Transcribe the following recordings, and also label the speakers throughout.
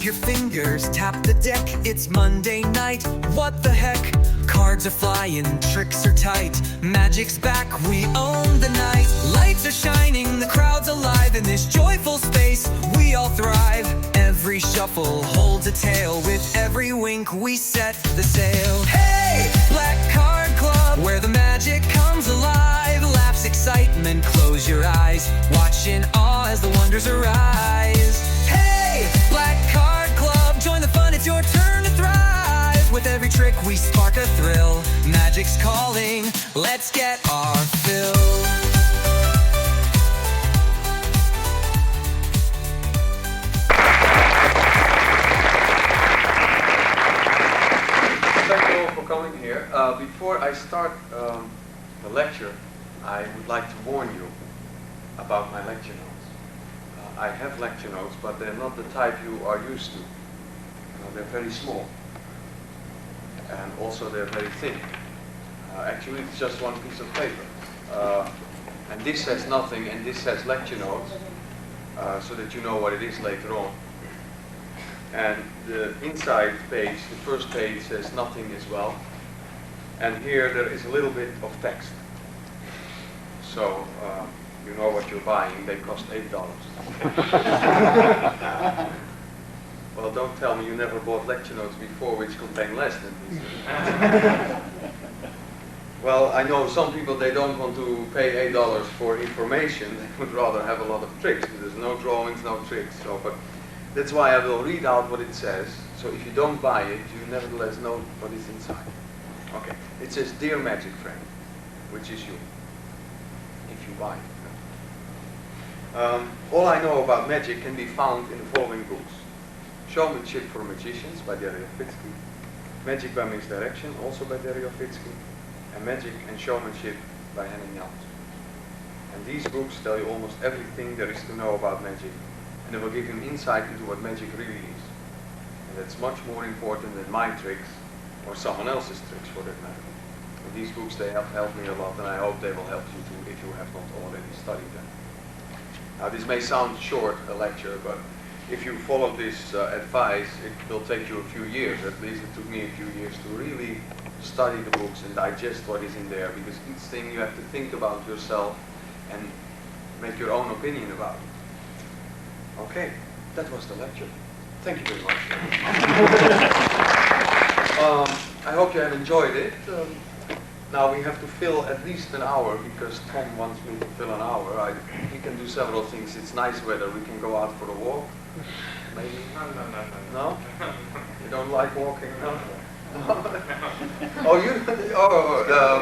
Speaker 1: your fingers, tap the deck. It's Monday night, what the heck? Cards are flying, tricks are tight. Magic's back, we own the night. Lights are shining, the crowd's alive. In this joyful space, we all thrive. Every shuffle holds a tale. With every wink, we set the sail. Hey, Black Card Club, where the magic comes alive. Laughs, excitement, close your eyes. Watch in awe as the wonders arise. Hey, Black Card Club, join the fun, it's your turn to thrive. With every trick we spark a thrill. Magic's calling, let's get our fill.
Speaker 2: Thank you all for coming here. Before I start the lecture, I would like to warn you about my lecture notes. I have lecture notes, but they're not the type you are used to. They're very small. And also they're very thin. Actually, it's just one piece of paper. And this says nothing, and this says lecture notes, so that you know what it is later on. And the inside page, the first page, says nothing as well. And here there is a little bit of text. So you know what you're buying. They cost $8. Well, don't tell me you never bought lecture notes before which contain less than this. Well, I know some people, they don't want to pay $8 for information. They would rather have a lot of tricks. There's no drawings, no tricks. So, but that's why I will read out what it says. So if you don't buy it, you nevertheless know what is inside. Okay. It says, "Dear Magic Friend," which is you, if you buy it. All I know about magic can be found in the following books: Showmanship for Magicians by Dario Fitsky, Magic by Misdirection, also by Dario Fitsky, and Magic and Showmanship by Henning Jans. And these books tell you almost everything there is to know about magic, and they will give you an insight into what magic really is. And that's much more important than my tricks or someone else's tricks for that matter. And these books, they have helped me a lot, and I hope they will help you too if you have not already studied them. Now this may sound short, a lecture, but if you follow this advice, it will take you a few years. At least it took me a few years to really study the books and digest what is in there, because each thing you have to think about yourself and make your own opinion about it. Okay, that was the lecture. Thank you very much. I hope you have enjoyed it. Now we have to fill at least an hour, because Tom wants me to fill an hour. We can do several things. It's nice weather. We can go out for a walk. Maybe? No? You don't like walking? No?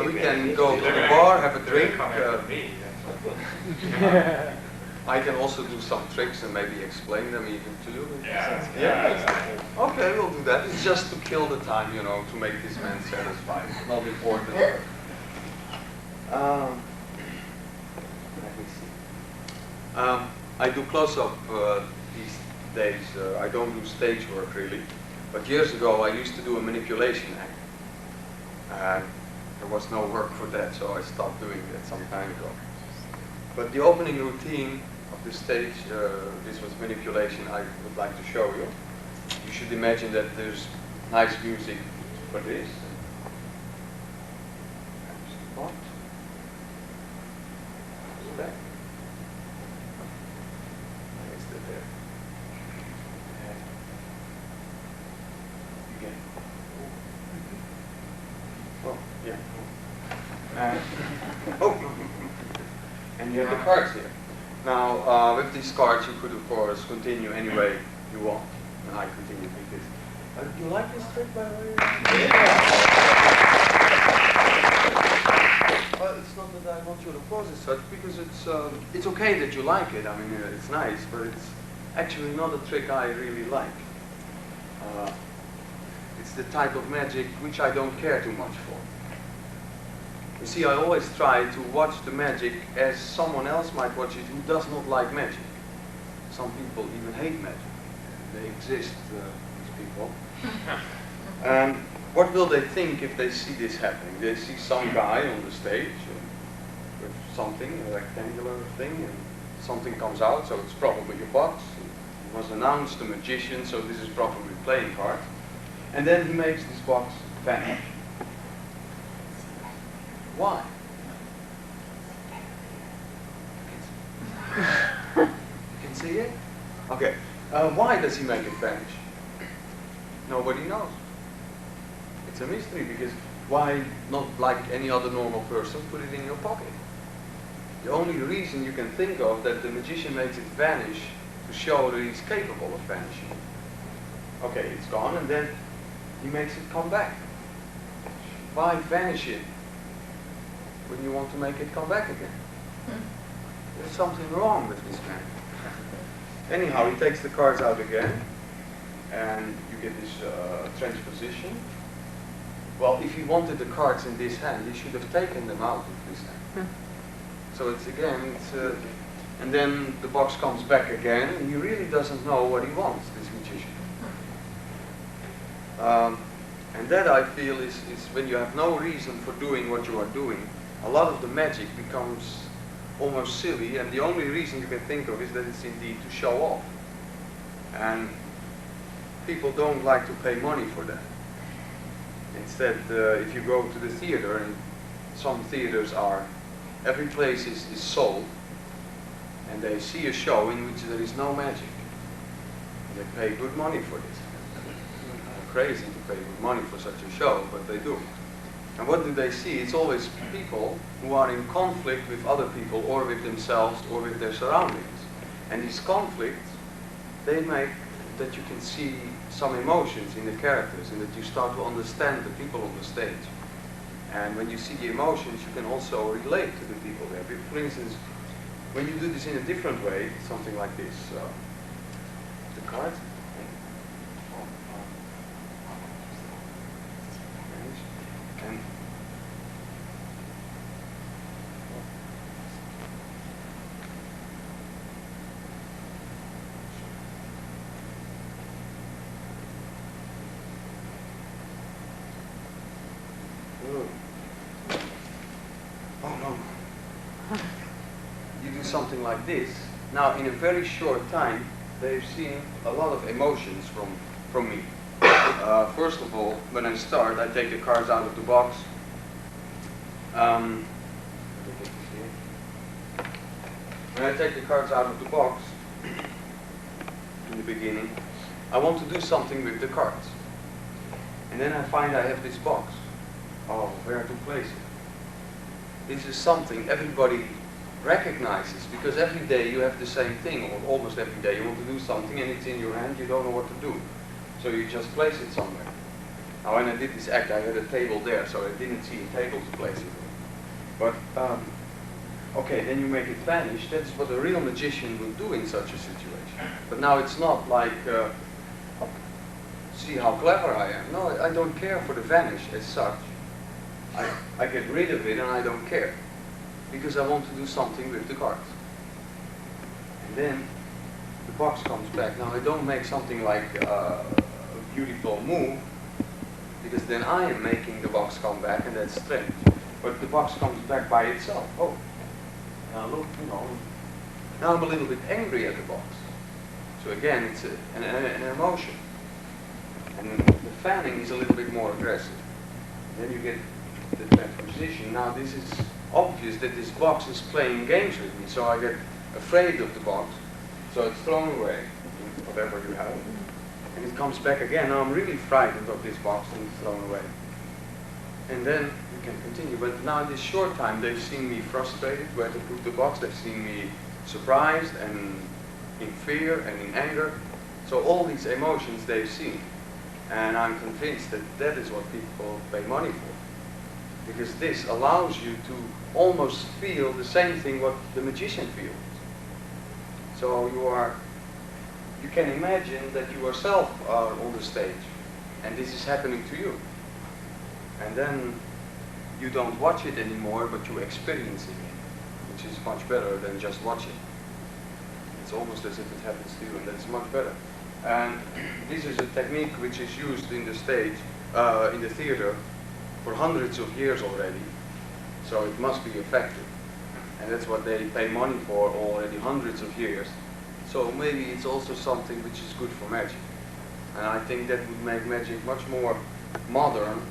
Speaker 2: We can go to the bar, have a drink. I can also do some tricks and maybe explain them even to you. Yeah. Okay, we'll do that. It's just to kill the time, you know, to make this man satisfied. It's not important. Let me see. I do close-up these days. I don't do stage work really. But years ago, I used to do a manipulation act. There was no work for that, so I stopped doing that some time ago. But the opening routine of the stage, this was manipulation, I would like to show you. You should imagine that there's nice music for this. What? What's that? Is that there? Again. Oh, yeah. Oh! And you have the cards here. Now, with these cards, you could, of course, continue any way you want. And I continue with this. Do you like this trick, by the way? Yeah. Well, it's not that I want you to pause as such, because it's okay that you like it. I mean, it's nice, but it's actually not a trick I really like. It's the type of magic which I don't care too much for. You see, I always try to watch the magic as someone else might watch it who does not like magic. Some people even hate magic. They exist, these people. And what will they think if they see this happening? They see some guy on the stage with something, a rectangular thing, and something comes out, so it's probably a box. was announced a magician, so this is probably playing cards. And then he makes this box vanish. Why? You can see it? Okay. Why does he make it vanish? Nobody knows. It's a mystery, because why not, like any other normal person, put it in your pocket? The only reason you can think of that the magician makes it vanish to show that he's capable of vanishing. Okay, it's gone, and then he makes it come back. Why vanish it when you want to make it come back again? There's something wrong with this man. Anyhow, he takes the cards out again, and you get this transposition. Well, if he wanted the cards in this hand, he should have taken them out of this hand. So it's again, and then the box comes back again, and he really doesn't know what he wants, this magician. And that, I feel, is when you have no reason for doing what you are doing, a lot of the magic becomes almost silly, and the only reason you can think of is that it's indeed to show off. And people don't like to pay money for that. Instead, if you go to the theater, and some theaters are, every place is sold, and they see a show in which there is no magic. And they pay good money for this. Crazy to pay good money for such a show, but they do. And what do they see? It's always people who are in conflict with other people, or with themselves, or with their surroundings. And these conflicts, they make that you can see some emotions in the characters, and that you start to understand the people on the stage. And when you see the emotions, you can also relate to the people there. For instance, when you do this in a different way, something like this, the cards, and oh no. You do something like this. Now, in a very short time, they've seen a lot of emotions from me. First of all, when I start, I take the cards out of the box. When I take the cards out of the box, in the beginning, I want to do something with the cards. And then I find I have this box. Oh, where to place it? This is something everybody recognizes, because every day you have the same thing, or almost every day you want to do something and it's in your hand, you don't know what to do. So you just place it somewhere. Now when I did this act, I had a table there, so I didn't see a table to place it in. But, okay, then you make it vanish. That's what a real magician would do in such a situation. But now it's not like, see how clever I am. No, I don't care for the vanish as such. I get rid of it and I don't care, because I want to do something with the cards. And then the box comes back. Now I don't make something like a beautiful move, because then I am making the box come back, and that's strange. But the box comes back by itself. Oh, now look, you know, now I'm a little bit angry at the box. So again, it's an emotion. And the fanning is a little bit more aggressive. And then you get the transposition. Now this is obvious that this box is playing games with me, so I get afraid of the box, so it's thrown away, whatever you have, and it comes back again. Now I'm really frightened of this box, and it's thrown away. And then we can continue, but now in this short time they've seen me frustrated where to put the box, they've seen me surprised and in fear and in anger, so all these emotions they've seen, and I'm convinced that that is what people pay money for. Because this allows you to almost feel the same thing what the magician feels. So you can imagine that you yourself are on the stage, and this is happening to you. And then you don't watch it anymore, but you experience it, which is much better than just watching. It's almost as if it happens to you, and that's much better. And this is a technique which is used in the stage, in the theater, for hundreds of years already, so it must be effective. And that's what they pay money for already hundreds of years. So maybe it's also something which is good for magic. And I think that would make magic much more modern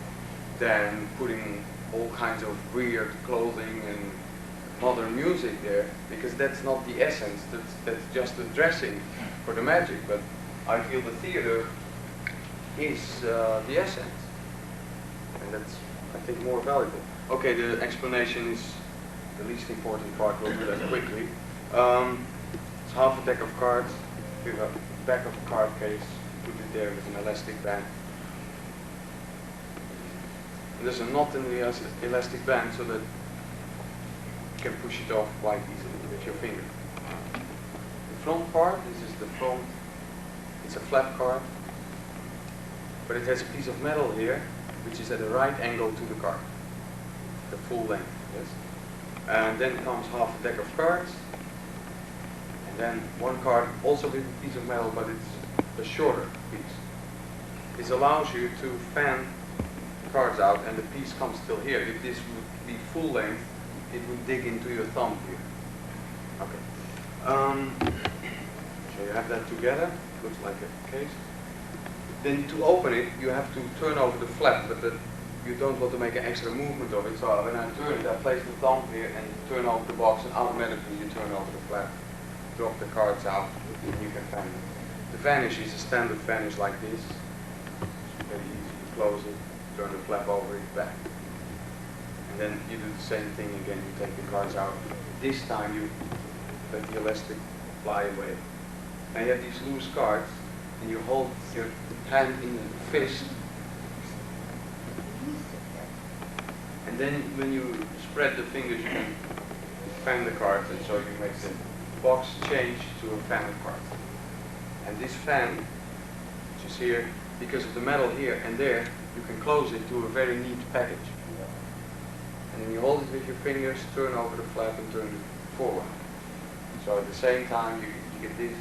Speaker 2: than putting all kinds of weird clothing and modern music there, because that's not the essence, that's just the dressing for the magic. But I feel the theater is the essence, and that's, I think, more valuable. Okay, the explanation is the least important part, we'll do that quickly. It's half a deck of cards, with a back of a card case, put it there with an elastic band. And there's a knot in the elastic band so that you can push it off quite easily with your finger. The front part, this is the front, it's a flat card, but it has a piece of metal here, which is at a right angle to the card, the full length, yes? And then comes half a deck of cards, and then one card also with a piece of metal, but it's a shorter piece. This allows you to fan the cards out, and the piece comes still here. If this would be full length, it would dig into your thumb here. Okay. So you have that together, looks like a case. Then to open it, you have to turn over the flap, but you don't want to make an extra movement of it. So when I turn it, I place the thumb here and turn over the box, and automatically you turn over the flap, drop the cards out, and you can fan them. The vanish is a standard vanish like this. It's very easy. You close it, turn the flap over it, back. And then you do the same thing again. You take the cards out. This time you let the elastic fly away. And you have these loose cards, and you hold your hand in a fist. And then when you spread the fingers, you can fan the cards, and so you make the box change to a fan of cards. And this fan, which is here, because of the metal here and there, you can close it to a very neat package. And then you hold it with your fingers, turn over the flap, and turn it forward. So at the same time, you get this,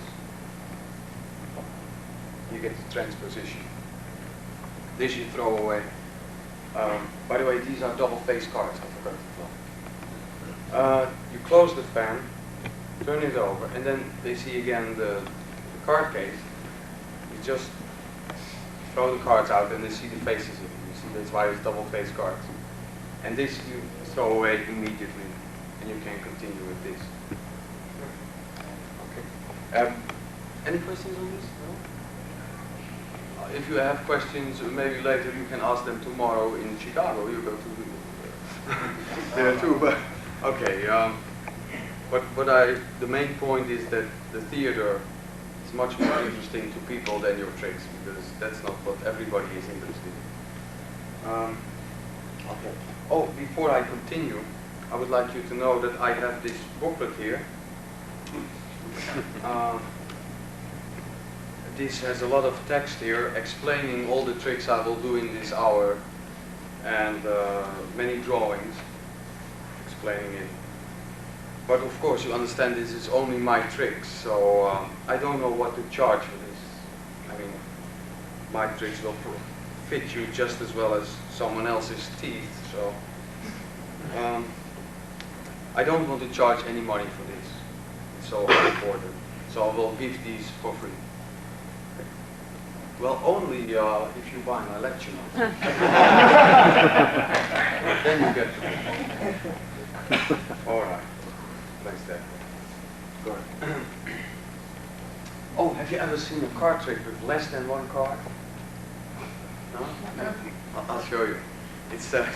Speaker 2: you get the transposition. This you throw away. By the way, these are double-faced cards, I forgot to tell. You close the fan, turn it over, and then they see again the card case. You just throw the cards out and they see the faces of it. You see, that's why it's double-faced cards. And this you throw away immediately, and you can continue with this. Okay. Any questions on this? No? If you have questions, maybe later you can ask them tomorrow in Chicago. You go to there too. But okay. The main point is that the theater is much more interesting to people than your tricks, because that's not what everybody is interested in. Okay. Oh, before I continue, I would like you to know that I have this booklet here. This has a lot of text here explaining all the tricks I will do in this hour, and many drawings explaining it. But of course, you understand this is only my tricks, so I don't know what to charge for this. I mean, my tricks will fit you just as well as someone else's teeth, so I don't want to charge any money for this. It's so important. So I will give these for free. Well, only if you buy my lecture notes. Then you get to. All right. Thanks, Dad. Go ahead. Oh, have you ever seen a card trick with less than one card? No? I'll show you. It's a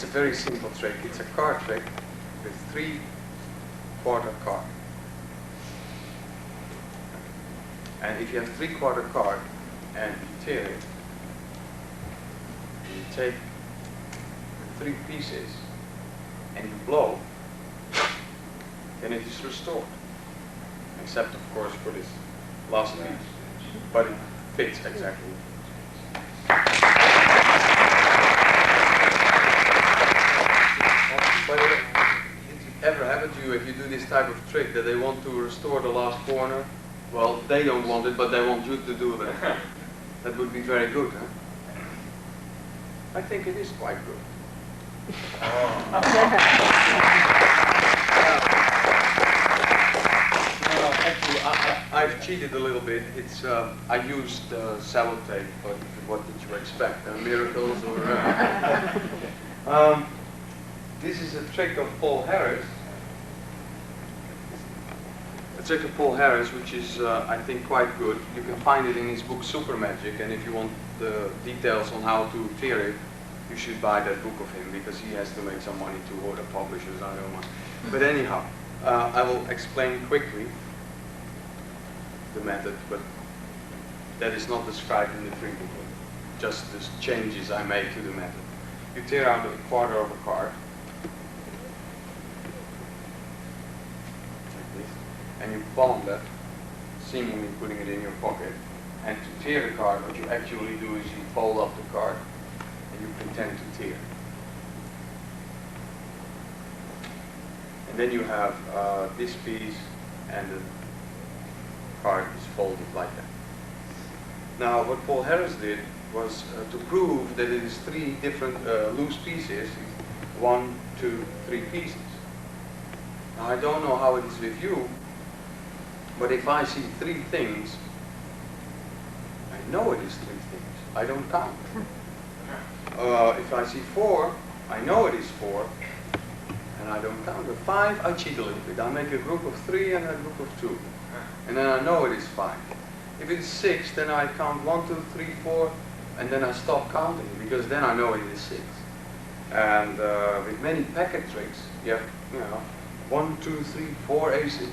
Speaker 2: very simple trick. It's a card trick with 3/4 card. And if you have 3/4 card and you tear it, you take 3 pieces and you blow, then it is restored. Except, of course, for this last piece. But it fits exactly. By the way, did it ever happen to you if you do this type of trick that they want to restore the last corner? Well, they don't want it, but they want you to do that. That would be very good, huh? I think it is quite good. Actually, I've cheated a little bit. It's I used sellotape, but what did you expect? Miracles or? This is a trick of Paul Harris. A trick of Paul Harris, which is I think quite good. You can find it in his book Super Magic, and if you want the details on how to tear it, you should buy that book of him because he has to make some money to order publishers. I don't know. But anyhow, I will explain quickly the method, but that is not described in the free booklet. Just the changes I made to the method. You tear out a quarter of a card, like this, and you palm that, seemingly putting it in your pocket. And to tear the card, what you actually do is you fold up the card and you pretend to tear. And then you have this piece and the card is folded like that. Now what Paul Harris did was to prove that it is three different loose pieces, 1, 2, 3 pieces. Now I don't know how it is with you, but if I see 3 things, I know it is 3 things. I don't count. If I see 4, I know it is 4, and I don't count. At 5, I cheat a little bit. I make a group of 3 and a group of 2, and then I know it is 5. If it is 6, then I count 1, 2, 3, 4, and then I stop counting because then I know it is 6. And with many packet tricks, you have 1, 2, 3, 4 aces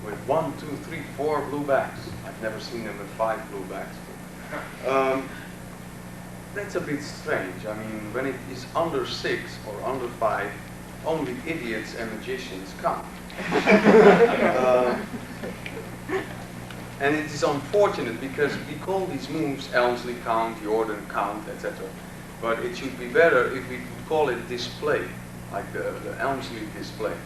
Speaker 2: with 1, 2, 3, 4 blue backs. I've never seen them with 5 blue backs. That's a bit strange. I mean, when it is under 6 or under 5, only idiots and magicians count. And it is unfortunate because we call these moves Elmsley count, Jordan count, etc. But it should be better if we could call it display, like the Elmsley display.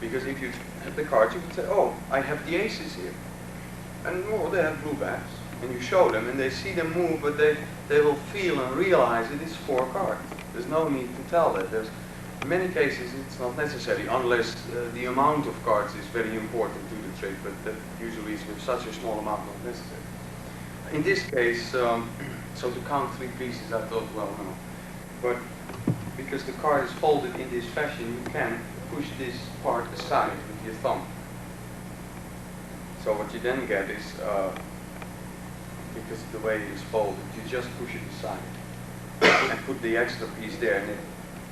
Speaker 2: Because if you have the cards, you could say, oh, I have the aces here. And oh, they have blue backs. And you show them and they see them move, but they will feel and realize it is 4 cards. There's no need to tell that. In many cases it's not necessary unless the amount of cards is very important to the trick, but that usually is with such a small amount not necessary. In this case, so to count 3 pieces, I thought, well, no. But because the card is folded in this fashion, you can push this part aside with your thumb. So what you then get is, because of the way it is folded, you just push it aside and put the extra piece there, and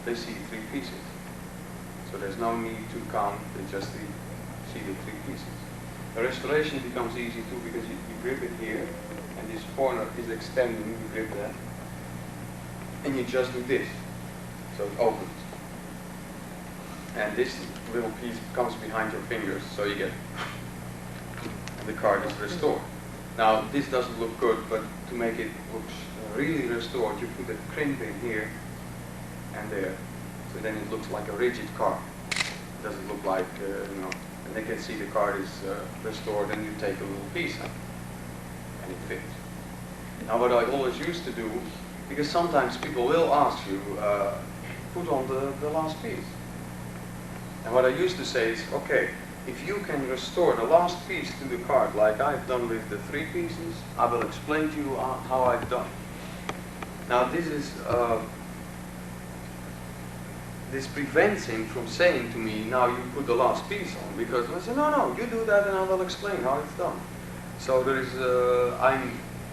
Speaker 2: they see 3 pieces. So there's no need to count, they just see the 3 pieces. The restoration becomes easy too because you grip it here, and this corner is extending, you grip that, and you just do this. So it opens. And this little piece comes behind your fingers, so you get, and the card is restored. Now this doesn't look good, but to make it look really restored, you put a crimp in here and there, so then it looks like a rigid card. It doesn't look like, and they can see the card is restored, and you take a little piece out, and it fits. Now what I always used to do, because sometimes people will ask you, put on the last piece. And what I used to say is, okay, if you can restore the last piece to the card like I've done with the 3 pieces, I will explain to you how I've done. Now this is, this prevents him from saying to me, now you put the last piece on, because I say, no, you do that and I will explain how it's done. So there is,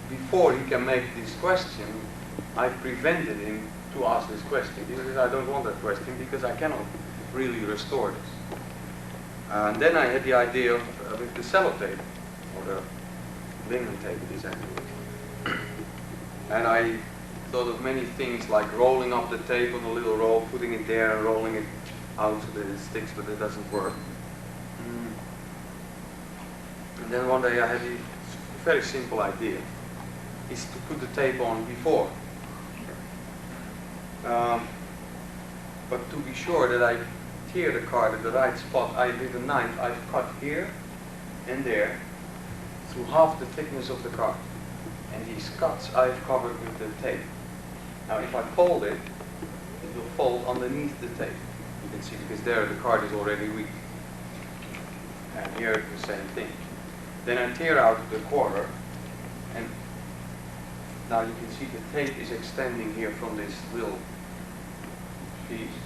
Speaker 2: before he can make this question, I prevented him to ask this question, because I don't want that question, because I cannot really restore this. And then I had the idea of with the sellotape, or the linen tape it is actually. And I thought of many things like rolling up the tape on a little roll, putting it there and rolling it out so that it sticks, but it doesn't work. And then one day I had a very simple idea, is to put the tape on before. But to be sure that I tear the card at the right spot, with a knife I've cut here and there through half the thickness of the card. And these cuts I've covered with the tape. Now if I fold it, it will fold underneath the tape. You can see because there the card is already weak. And here the same thing. Then I tear out the quarter, and now you can see the tape is extending here from this little piece.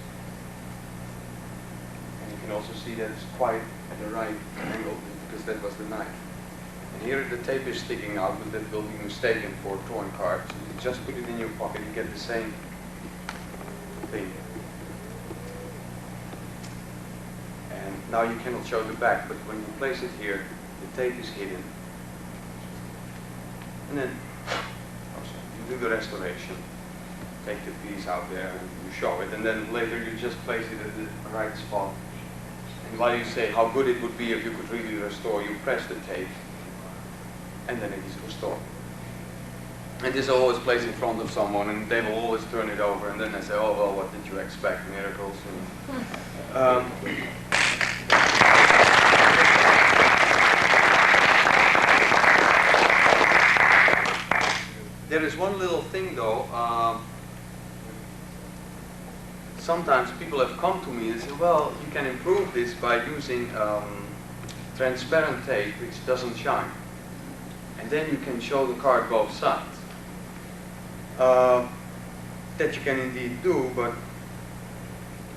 Speaker 2: And you can also see that it's quite at the right angle because that was the knife. And here the tape is sticking out, but that will be mistaken for torn card. So you just put it in your pocket, you get the same thing. And now you cannot show the back, but when you place it here, the tape is hidden. And then you do the restoration. Take the piece out there and you show it, and then later you just place it at the right spot. And while you say how good it would be if you could really restore, you press the tape, and then it is restored. And this I always place in front of someone, and they will always turn it over, and then they say, oh well, what did you expect, miracles? There is one little thing though. Sometimes people have come to me and say, well, you can improve this by using transparent tape which doesn't shine. And then you can show the card both sides. That you can indeed do, but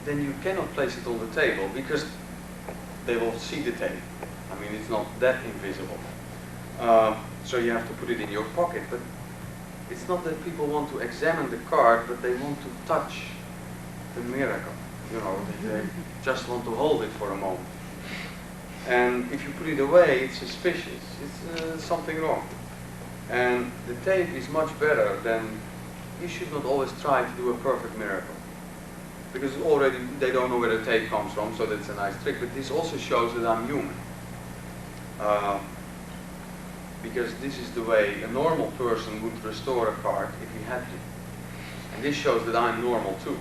Speaker 2: then you cannot place it on the table because they will see the tape. I mean, it's not that invisible. So you have to put it in your pocket. But it's not that people want to examine the card, but they want to touch the miracle. You know, they just want to hold it for a moment. And if you put it away, it's suspicious. It's something wrong. And the tape is much better than, you should not always try to do a perfect miracle. Because already they don't know where the tape comes from, so that's a nice trick. But this also shows that I'm human. Because this is the way a normal person would restore a card if he had to. And this shows that I'm normal too.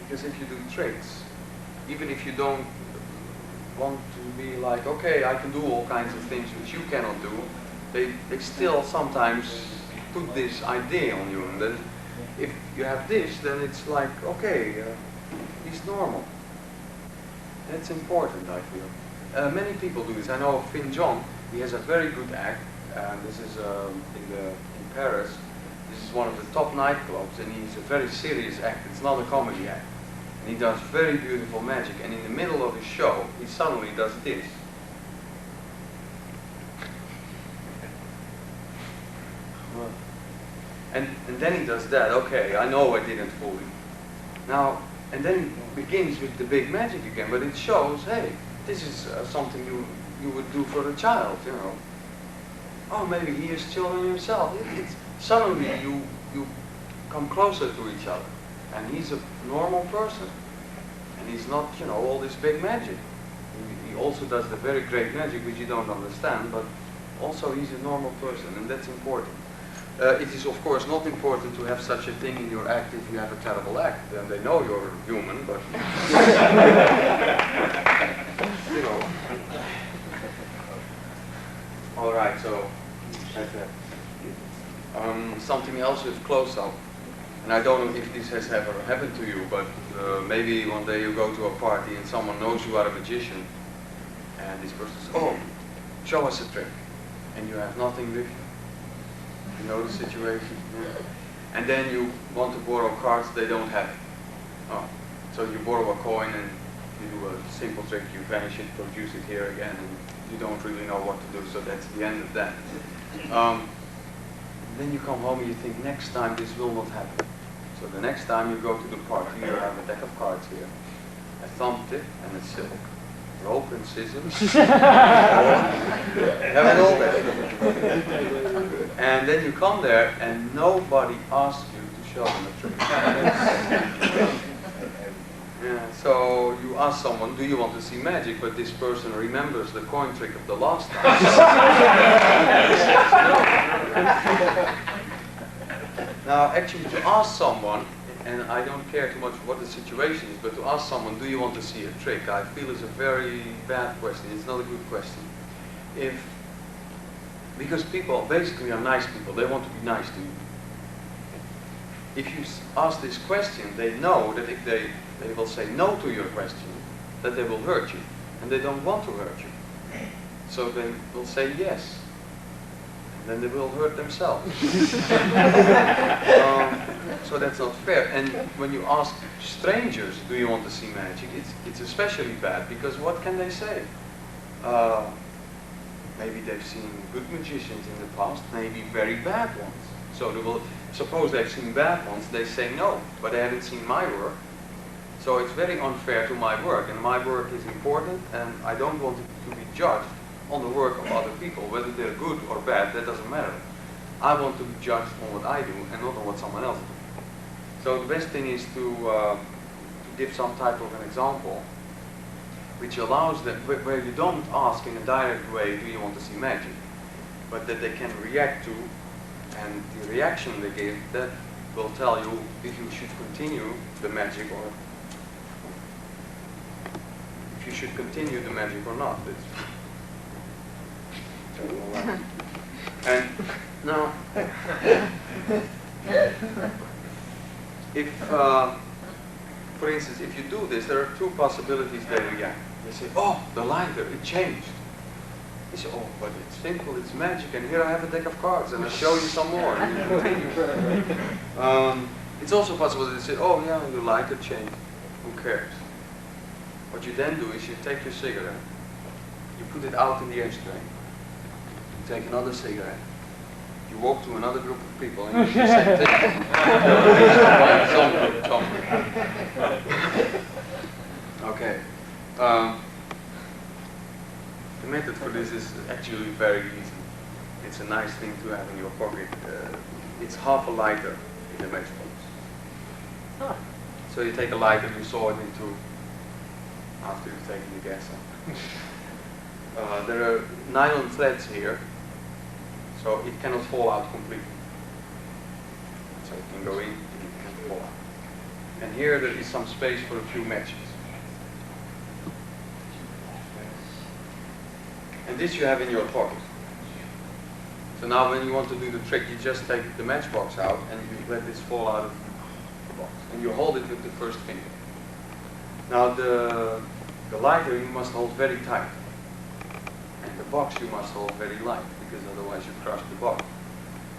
Speaker 2: Because if you do tricks, even if you don't want to be like, okay, I can do all kinds of things which you cannot do, they still sometimes put this idea on you. And then if you have this, then it's like, okay, he's normal. That's important, I feel. Many people do this. I know Finn John, he has a very good act, and this is in Paris. This is one of the top nightclubs, and he's a very serious act. It's not a comedy act. And he does very beautiful magic, and in the middle of his show, he suddenly does this. And then he does that. Okay, I know I didn't fool you. Now, and then he begins with the big magic again, but it shows, hey, this is something you would do for a child, you know. Oh, maybe he is children himself. Suddenly you come closer to each other, and he's a normal person, and he's not, you know, all this big magic. He also does the very great magic which you don't understand, but also he's a normal person, and that's important. It is of course not important to have such a thing in your act if you have a terrible act. Then they know you're human, but you know. All right, so that's it. Something else with close-up, and I don't know if this has ever happened to you, but maybe one day you go to a party and someone knows you are a magician, and this person says, "Oh, show us a trick," and you have nothing with you. You know the situation? Yeah. And then you want to borrow cards, they don't have it. Oh. So you borrow a coin and you do a simple trick, you vanish it, produce it here again, and you don't really know what to do, so that's the end of that. Then you come home and you think, next time this will not happen. So the next time you go to the party, you have a deck of cards here, a thumb tip and a silk. Rope and scissors. Have it all there. And then you come there and nobody asks you to show them a trick. Yeah, so you ask someone, do you want to see magic? But this person remembers the coin trick of the last time. Now actually to ask someone, and I don't care too much what the situation is, but to ask someone, do you want to see a trick, I feel is a very bad question. It's not a good question. Because people basically are nice people, they want to be nice to you. If you ask this question, they know that if they will say no to your question, that they will hurt you. and they don't want to hurt you. So they will say yes, and then they will hurt themselves. So that's not fair. And when you ask strangers, do you want to see magic, it's especially bad, because what can they say? Maybe they've seen good magicians in the past, maybe very bad ones. So they will, suppose they've seen bad ones, they say no, but they haven't seen my work. So it's very unfair to my work, and my work is important, and I don't want it to be judged on the work of other people. Whether they're good or bad, that doesn't matter. I want to be judged on what I do and not on what someone else does. So the best thing is to give some type of an example which allows them, where you don't ask in a direct way, do you want to see magic, but that they can react to, and the reaction they give, that will tell you if you should continue the magic or if you should continue the magic or not. And now, if, for instance, if you do this, there are two possibilities they react. They say, oh, the lighter, it changed. You say, oh, but it's simple, it's magic, and here I have a deck of cards, and I'll show you some more, and you continue. It's also possible that they say, oh yeah, the lighter changed, who cares? What you then do is you take your cigarette, you put it out in the ashtray, you take another cigarette, you walk to another group of people, and you do the same thing. Okay. The method for this is actually very easy. It's a nice thing to have in your pocket. It's half a lighter in a matchbox. Ah. So you take a lighter, you saw it into, after you've taken the gas out. There are nylon threads here, so it cannot fall out completely. So it can go in, it can fall out. And here there is some space for a few matches. And this you have in your pocket. So now when you want to do the trick, you just take the matchbox out and you let this fall out of the box. And you hold it with the first finger. Now the lighter you must hold very tight. And the box you must hold very light, because otherwise you crush the box.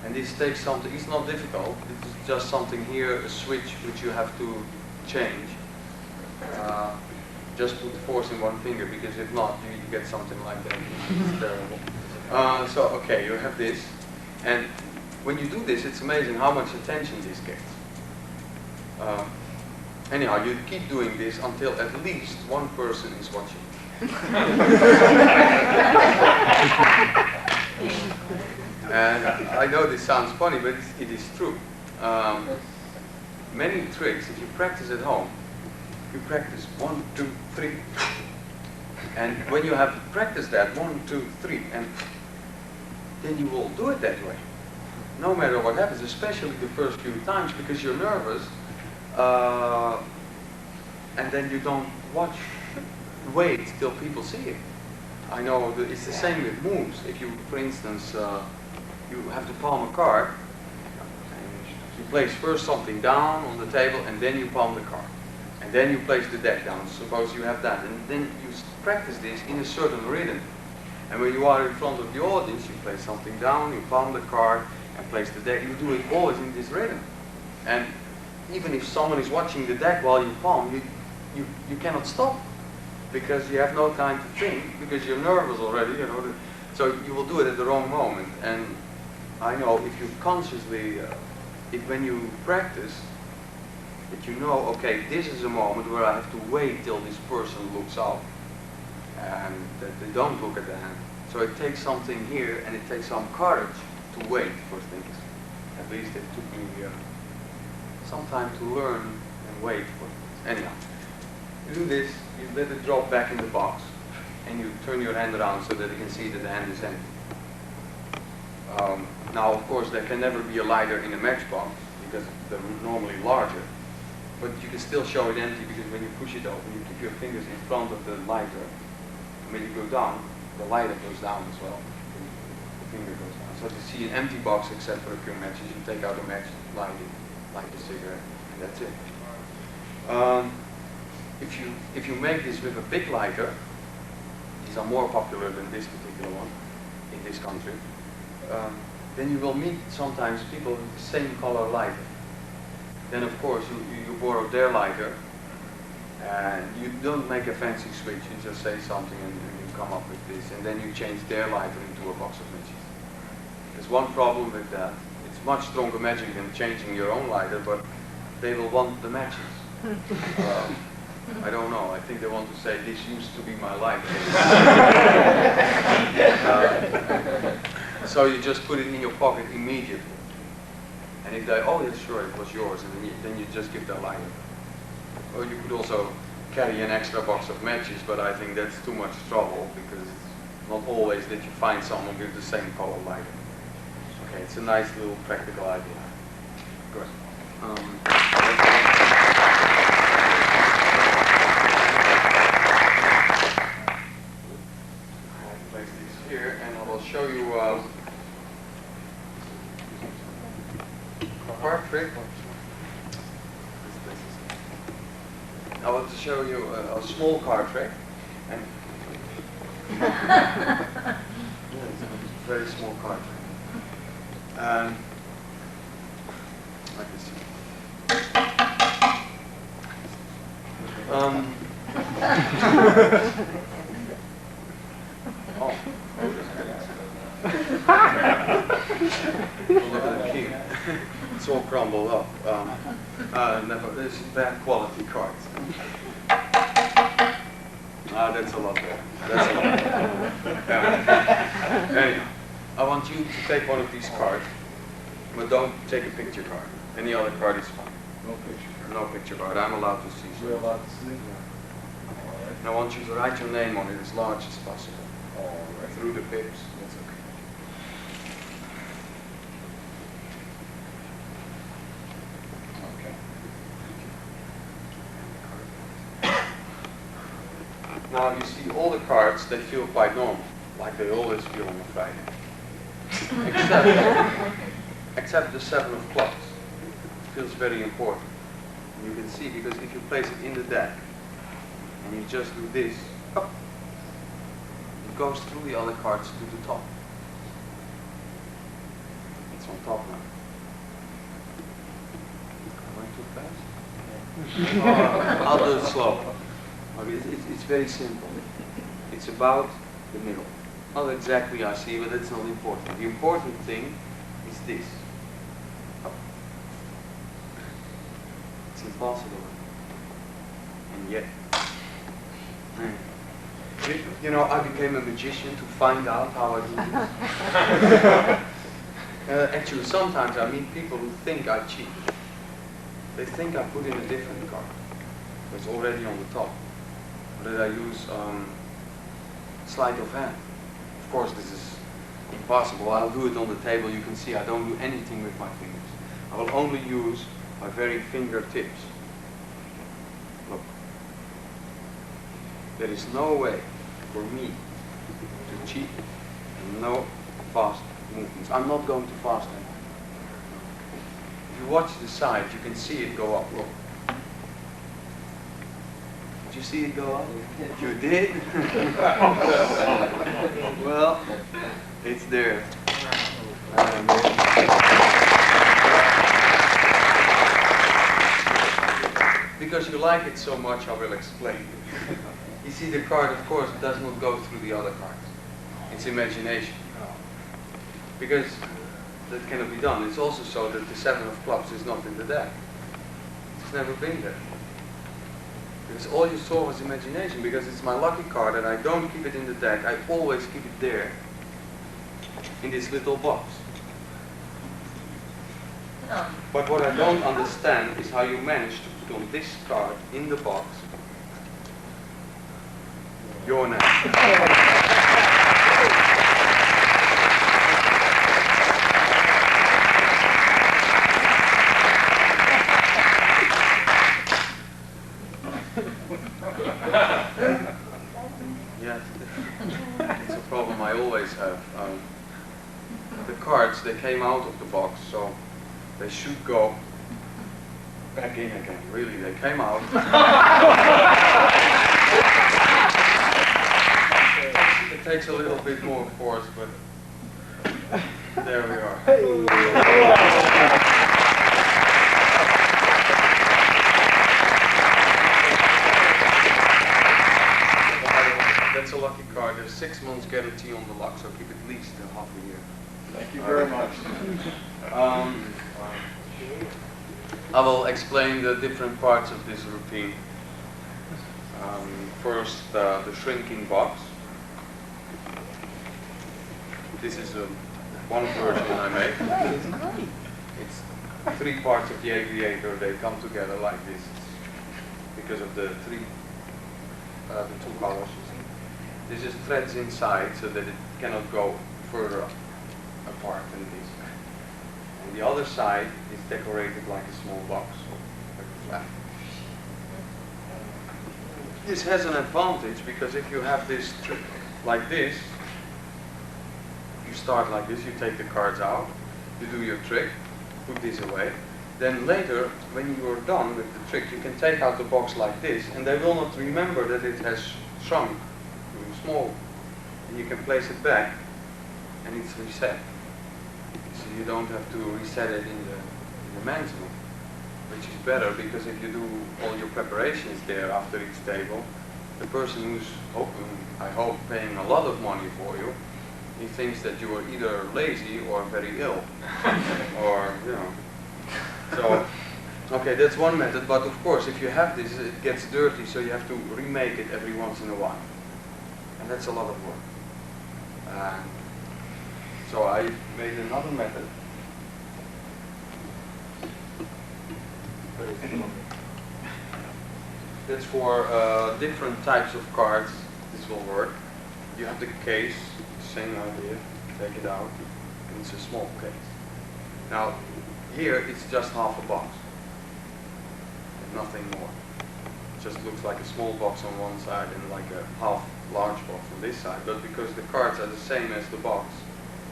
Speaker 2: And this takes something, it's not difficult, it's just something here, a switch which you have to change. Just put the force in one finger, because if not, you get something like that. It's terrible. So, okay, you have this. And when you do this, it's amazing how much attention this gets. Anyhow, you keep doing this until at least one person is watching. And I know this sounds funny, but it is true. Many tricks, if you practice at home, you practice 1, 2, 3. And when you have practiced that 1, 2, 3, and then you will do it that way. No matter what happens, especially the first few times, because you're nervous, and then you don't wait till people see it. I know that it's the same with moves. If you, for instance, you have to palm a card, and you place first something down on the table, and then you palm the card. And then you place the deck down, suppose you have that. And then you practice this in a certain rhythm. And when you are in front of the audience, you place something down, you palm the card, and place the deck. You do it always in this rhythm. And even if someone is watching the deck while you palm, you cannot stop. Because you have no time to think, because you're nervous already, you know. So you will do it at the wrong moment. And I know if you consciously, when you practice, that you know, okay, this is a moment where I have to wait till this person looks up, and that they don't look at the hand. So it takes something here, and it takes some courage to wait for things. At least it took me some time to learn and wait for things. Anyhow, you do this, you let it drop back in the box, and you turn your hand around so that you can see that the hand is empty. Now, of course, there can never be a lighter in a matchbox, because they're normally larger. But you can still show it empty, because when you push it open, you keep your fingers in front of the lighter. And when you go down, the lighter goes down as well. The finger goes down. So to see an empty box except for a few matches, you take out a match, light it, light the cigarette, and that's it. If you make this with a big lighter, are more popular than this particular one in this country, then you will meet sometimes people with the same color lighter. Then of course you borrow their lighter, and you don't make a fancy switch, you just say something and you come up with this, and then you change their lighter into a box of matches. There's one problem with that. It's much stronger magic than changing your own lighter, but they will want the matches. I don't know, I think they want to say, this used to be my lighter. So you just put it in your pocket immediately. And if they, oh yeah, sure, it was yours, and then you just give their lighter. Or you could also carry an extra box of matches, but I think that's too much trouble, because it's not always that you find someone with the same color lighter. Okay, it's a nice little practical idea. Good. I'll place these here, and I will show you a card trick. I want to show you a small card trick, and it's a very small card trick. Like this. Oh. Look at the key. It's all crumbled up. Never. This is bad quality cards. That's a lot better. That's a lot better. Anyhow, I want you to take one of these cards, but don't take a picture card. Any other card is fine.
Speaker 3: No picture.
Speaker 2: No picture card. I'm allowed to see.
Speaker 3: We're allowed to see.
Speaker 2: And I want you to write your name on it as large as possible.
Speaker 3: All right.
Speaker 2: Through the pips.
Speaker 3: That's okay. Okay.
Speaker 2: Now you see all the cards, they feel quite normal, like they always feel on a Friday. Except the 7 of clubs. It feels very important. You can see, because if you place it in the deck, and you just do this, it goes through the other cards to the top. It's on top now. Am I too fast? I'll do it slow. Okay, it's very simple. It's about the middle. Not exactly I see, but that's not important. The important thing is this. It's impossible. And yet, you know, I became a magician to find out how I do this. Actually, sometimes I meet people who think I cheat. They think I put in a different card. It's already on the top. Or that I use sleight of hand. Of course, this is impossible. I'll do it on the table. You can see I don't do anything with my fingers. I will only use my very fingertips. Look. There is no way for me to cheat and no fast movements. I'm not going to fast anymore. If you watch the side, you can see it go up. Look. Did you see it go up? You did? Well, it's there. Because you like it so much, I will explain. You see, the card, of course, does not go through the other cards. It's imagination. Because that cannot be done. It's also so that the 7 of clubs is not in the deck. It's never been there. Because all you saw was imagination, because it's my lucky card and I don't keep it in the deck, I always keep it there, in this little box. But what I don't understand is how you managed to put on this card in the box your name. Yes, it's a problem I always have. The cards, they came out of the box, so they should go back in again. Really, they came out. takes a little bit more force, but there we are. That's a lucky card. There's 6 months guarantee on the luck, so keep at least half a year.
Speaker 3: Thank you very much.
Speaker 2: I will explain the different parts of this routine. First, the shrinking box. This is one version I made. It's 3 parts of the aviator. They come together like this because of the 2 colors. This is threads inside so that it cannot go further apart than this. And the other side is decorated like a small box, like a flag. This has an advantage because if you have this trick like this, you start like this, you take the cards out, you do your trick, put this away. Then later, when you are done with the trick, you can take out the box like this, and they will not remember that it has shrunk to small. And you can place it back, and it's reset. So you don't have to reset it in the manual, which is better because if you do all your preparations there after each table, the person who's I hope, paying a lot of money for you, he thinks that you are either lazy or very ill, or you know. So, okay, that's one method. But of course, if you have this, it gets dirty, so you have to remake it every once in a while, and that's a lot of work. So I made another method. That's for different types of cards. This will work. You have the case, same idea. Take it out, and it's a small case. Now, here it's just half a box, and nothing more. It just looks like a small box on one side and like a half large box on this side. But because the cards are the same as the box,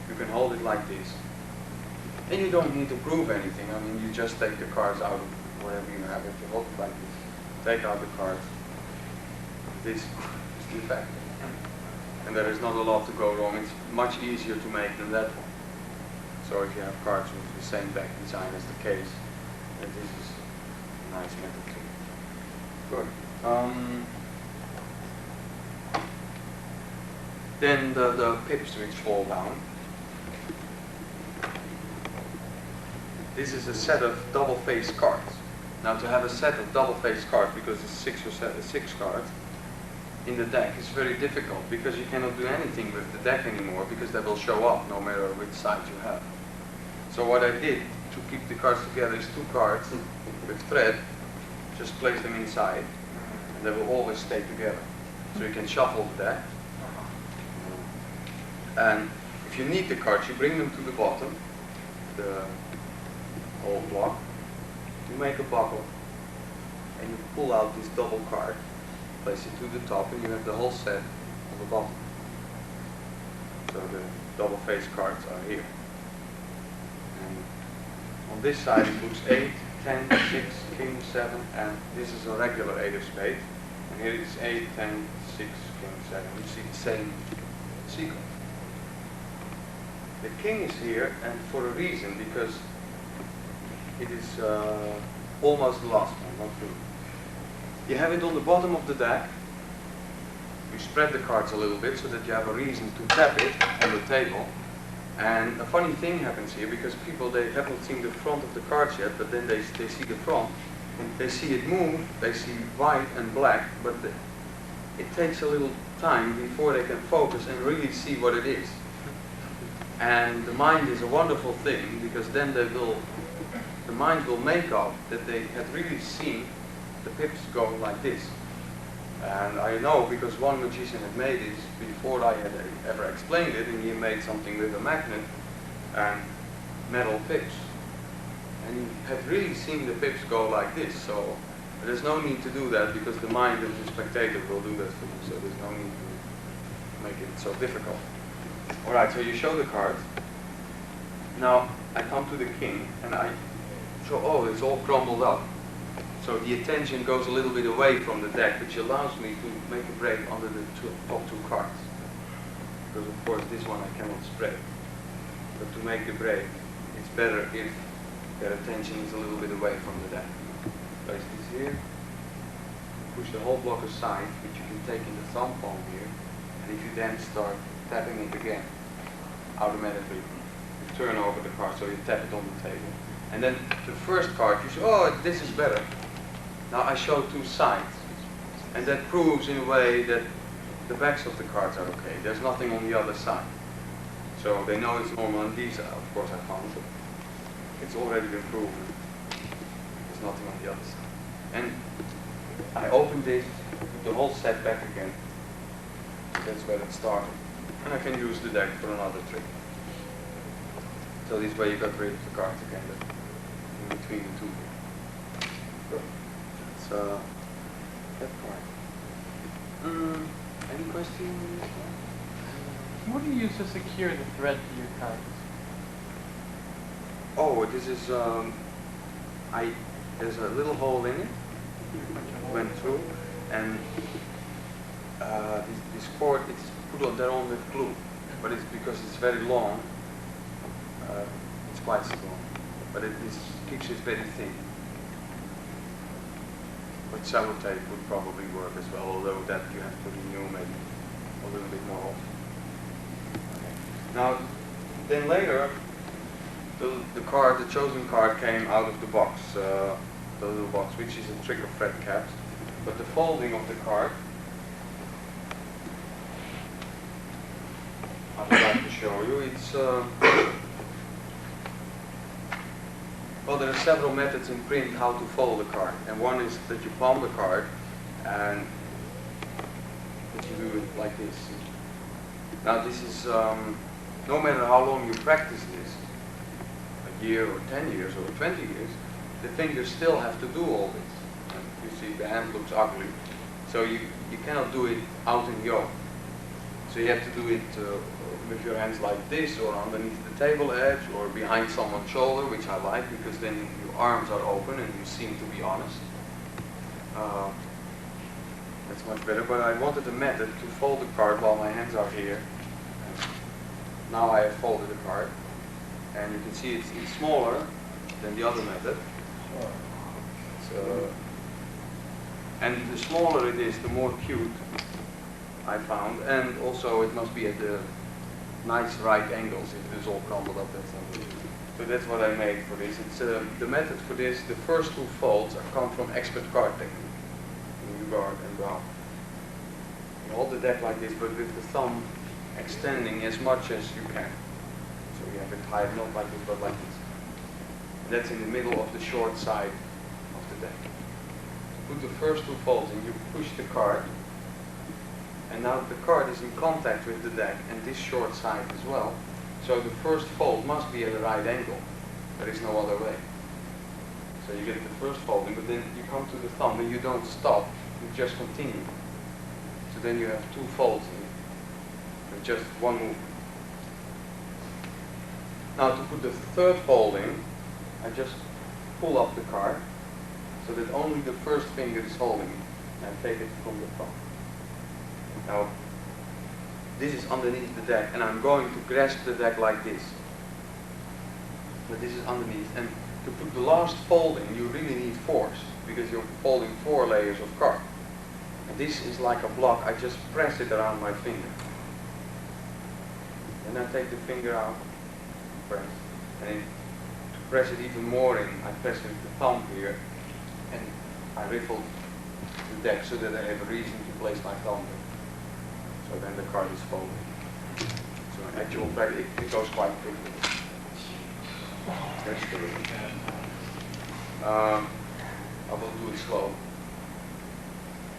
Speaker 2: you can hold it like this. And you don't need to prove anything. I mean, you just take the cards out of wherever you have it. You hold it like this. Take out the cards. This is the effect. And there is not a lot to go wrong. It's much easier to make than that one. So if you have cards with the same back design as the case, then this is a nice method too. Good. Then the pips which fall down. This is a set of double-faced cards. Now to have a set of double-faced cards, because it's 6 cards, in the deck is very difficult because you cannot do anything with the deck anymore because they will show up no matter which side you have. So what I did to keep the cards together is 2 cards with thread, just place them inside and they will always stay together. So you can shuffle the deck. And if you need the cards, you bring them to the bottom, the whole block. You make a buckle and you pull out this double card, place it to the top, and you have the whole set on the bottom. So the double face cards are here. And on this side it looks 8, 10, 6, king, 7, and this is a regular 8 of spades. And here it is 8, 10, 6, king, 7. You see the same sequence. The king is here, and for a reason, because it is almost the last one, not true. You have it on the bottom of the deck. You spread the cards a little bit so that you have a reason to tap it on the table. And a funny thing happens here because people, they haven't seen the front of the cards yet, but then they see the front. They see it move, they see white and black, but it takes a little time before they can focus and really see what it is. And the mind is a wonderful thing because then the mind will make up that they had really seen the pips go like this. And I know because one magician had made this before I had ever explained it, and he made something with a magnet and metal pips. And he had really seen the pips go like this, so there's no need to do that because the mind of the spectator will do that for you, so there's no need to make it so difficult. Alright, so you show the cards. Now I come to the king and I show, oh, it's all crumbled up. So the attention goes a little bit away from the deck, which allows me to make a break under the top 2 cards. because of course this one I cannot spread. But to make the break, it's better if their attention is a little bit away from the deck. Place this here, push the whole block aside, which you can take in the thumb palm here, and if you then start tapping it again, automatically you turn over the card, so you tap it on the table. And then the first card, you say, oh, this is better. Now I show two sides, and that proves in a way that the backs of the cards are okay. There's nothing on the other side. So they know it's normal, and these, of course, I found it. It's already been proven. There's nothing on the other side. And I open this, put the whole set back again. That's where it started. And I can use the deck for another trick. So this way you got rid of the cards again, in between the two. That's that part. Any questions?
Speaker 4: What do you use to secure the thread to your cards?
Speaker 2: Oh, this is there's a little hole in it. Went through, and this cord it's put on there on with glue, but it's because it's very long. It's quite strong, but this keeps it very thin. But sellotape would probably work as well, although that you have to renew maybe a little bit more often. Okay. Now, then later, the chosen card came out of the box, the little box, which is a trick of thread caps. But the folding of the card, I would like to show you. It's well, there are several methods in print how to fold a card, and one is that you palm the card and that you do it like this. Now, this is no matter how long you practice this, a year or 10 years or 20 years, the fingers still have to do all this. And you see, the hand looks ugly, so you cannot do it out in yoke. So you have to do it with your hands like this, or underneath the table edge, or behind someone's shoulder, which I like because then your arms are open and you seem to be honest. That's much better, but I wanted a method to fold the card while my hands are here. And now I have folded the card, and you can see it's smaller than the other method. So, and the smaller it is, the more cute I found, and also it must be at the nice right angles if it is all crumbled up. So that's what I made for this. It's the method for this. The first two folds come from expert card technique. You guard and down. You hold the deck like this, but with the thumb extending as much as you can. So you have it tied not like this, but like this. And that's in the middle of the short side of the deck. Put the first two folds in. You push the card. And now the card is in contact with the deck and this short side as well. So the first fold must be at a right angle. There is no other way. So you get the first folding, but then you come to the thumb and you don't stop, you just continue. So then you have two folds in just one move. Now to put the third folding, I just pull up the card so that only the first finger is holding it and take it from the thumb. Now, this is underneath the deck, and I'm going to grasp the deck like this. But this is underneath, and to put the last folding, you really need force, because you're folding 4 layers of card. And this is like a block. I just press it around my finger. And I take the finger out, press, and to press it even more in, I press with the thumb here, and I riffle the deck so that I have a reason to place my thumb there. So then the card is folded. So in actual fact, it goes quite quickly. That's good. I will do it slow.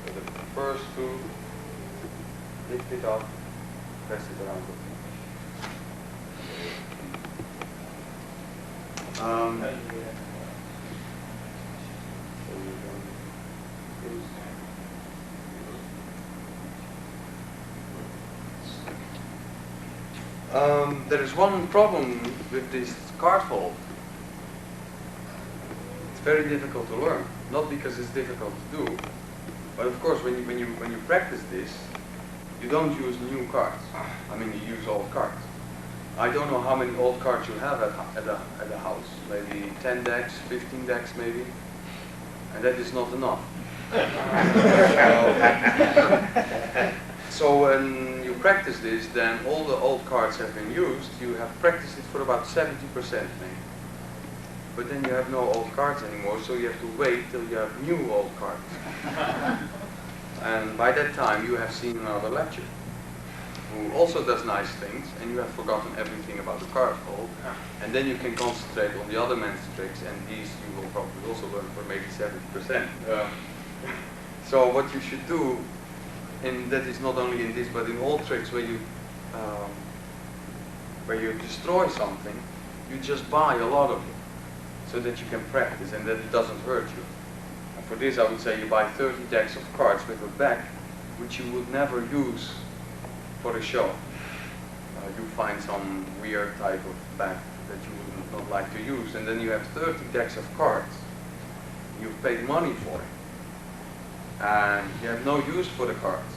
Speaker 2: So the first two, lift it up, press it around the there is one problem with this card fold. It's very difficult to learn. Not because it's difficult to do, but of course when you practice this, You don't use new cards. I mean, you use old cards. I don't know how many old cards you have at a house. Maybe 10 decks, 15 decks maybe. And that is not enough. So when you practice this, then all the old cards have been used. You have practiced it for about 70% maybe. But then you have no old cards anymore, so you have to wait till you have new old cards. And by that time you have seen another lecture who also does nice things, and you have forgotten everything about the card hold, and then you can concentrate on the other man's tricks, and these you will probably also learn for maybe 70%. So what you should do, and that is not only in this but in all tricks where you destroy something, you just buy a lot of it so that you can practice and that it doesn't hurt you. And for this I would say you buy 30 decks of cards with a back which you would never use for a show. You find some weird type of back that you would not like to use, and then you have 30 decks of cards. You've paid money for it, and you have no use for the cards.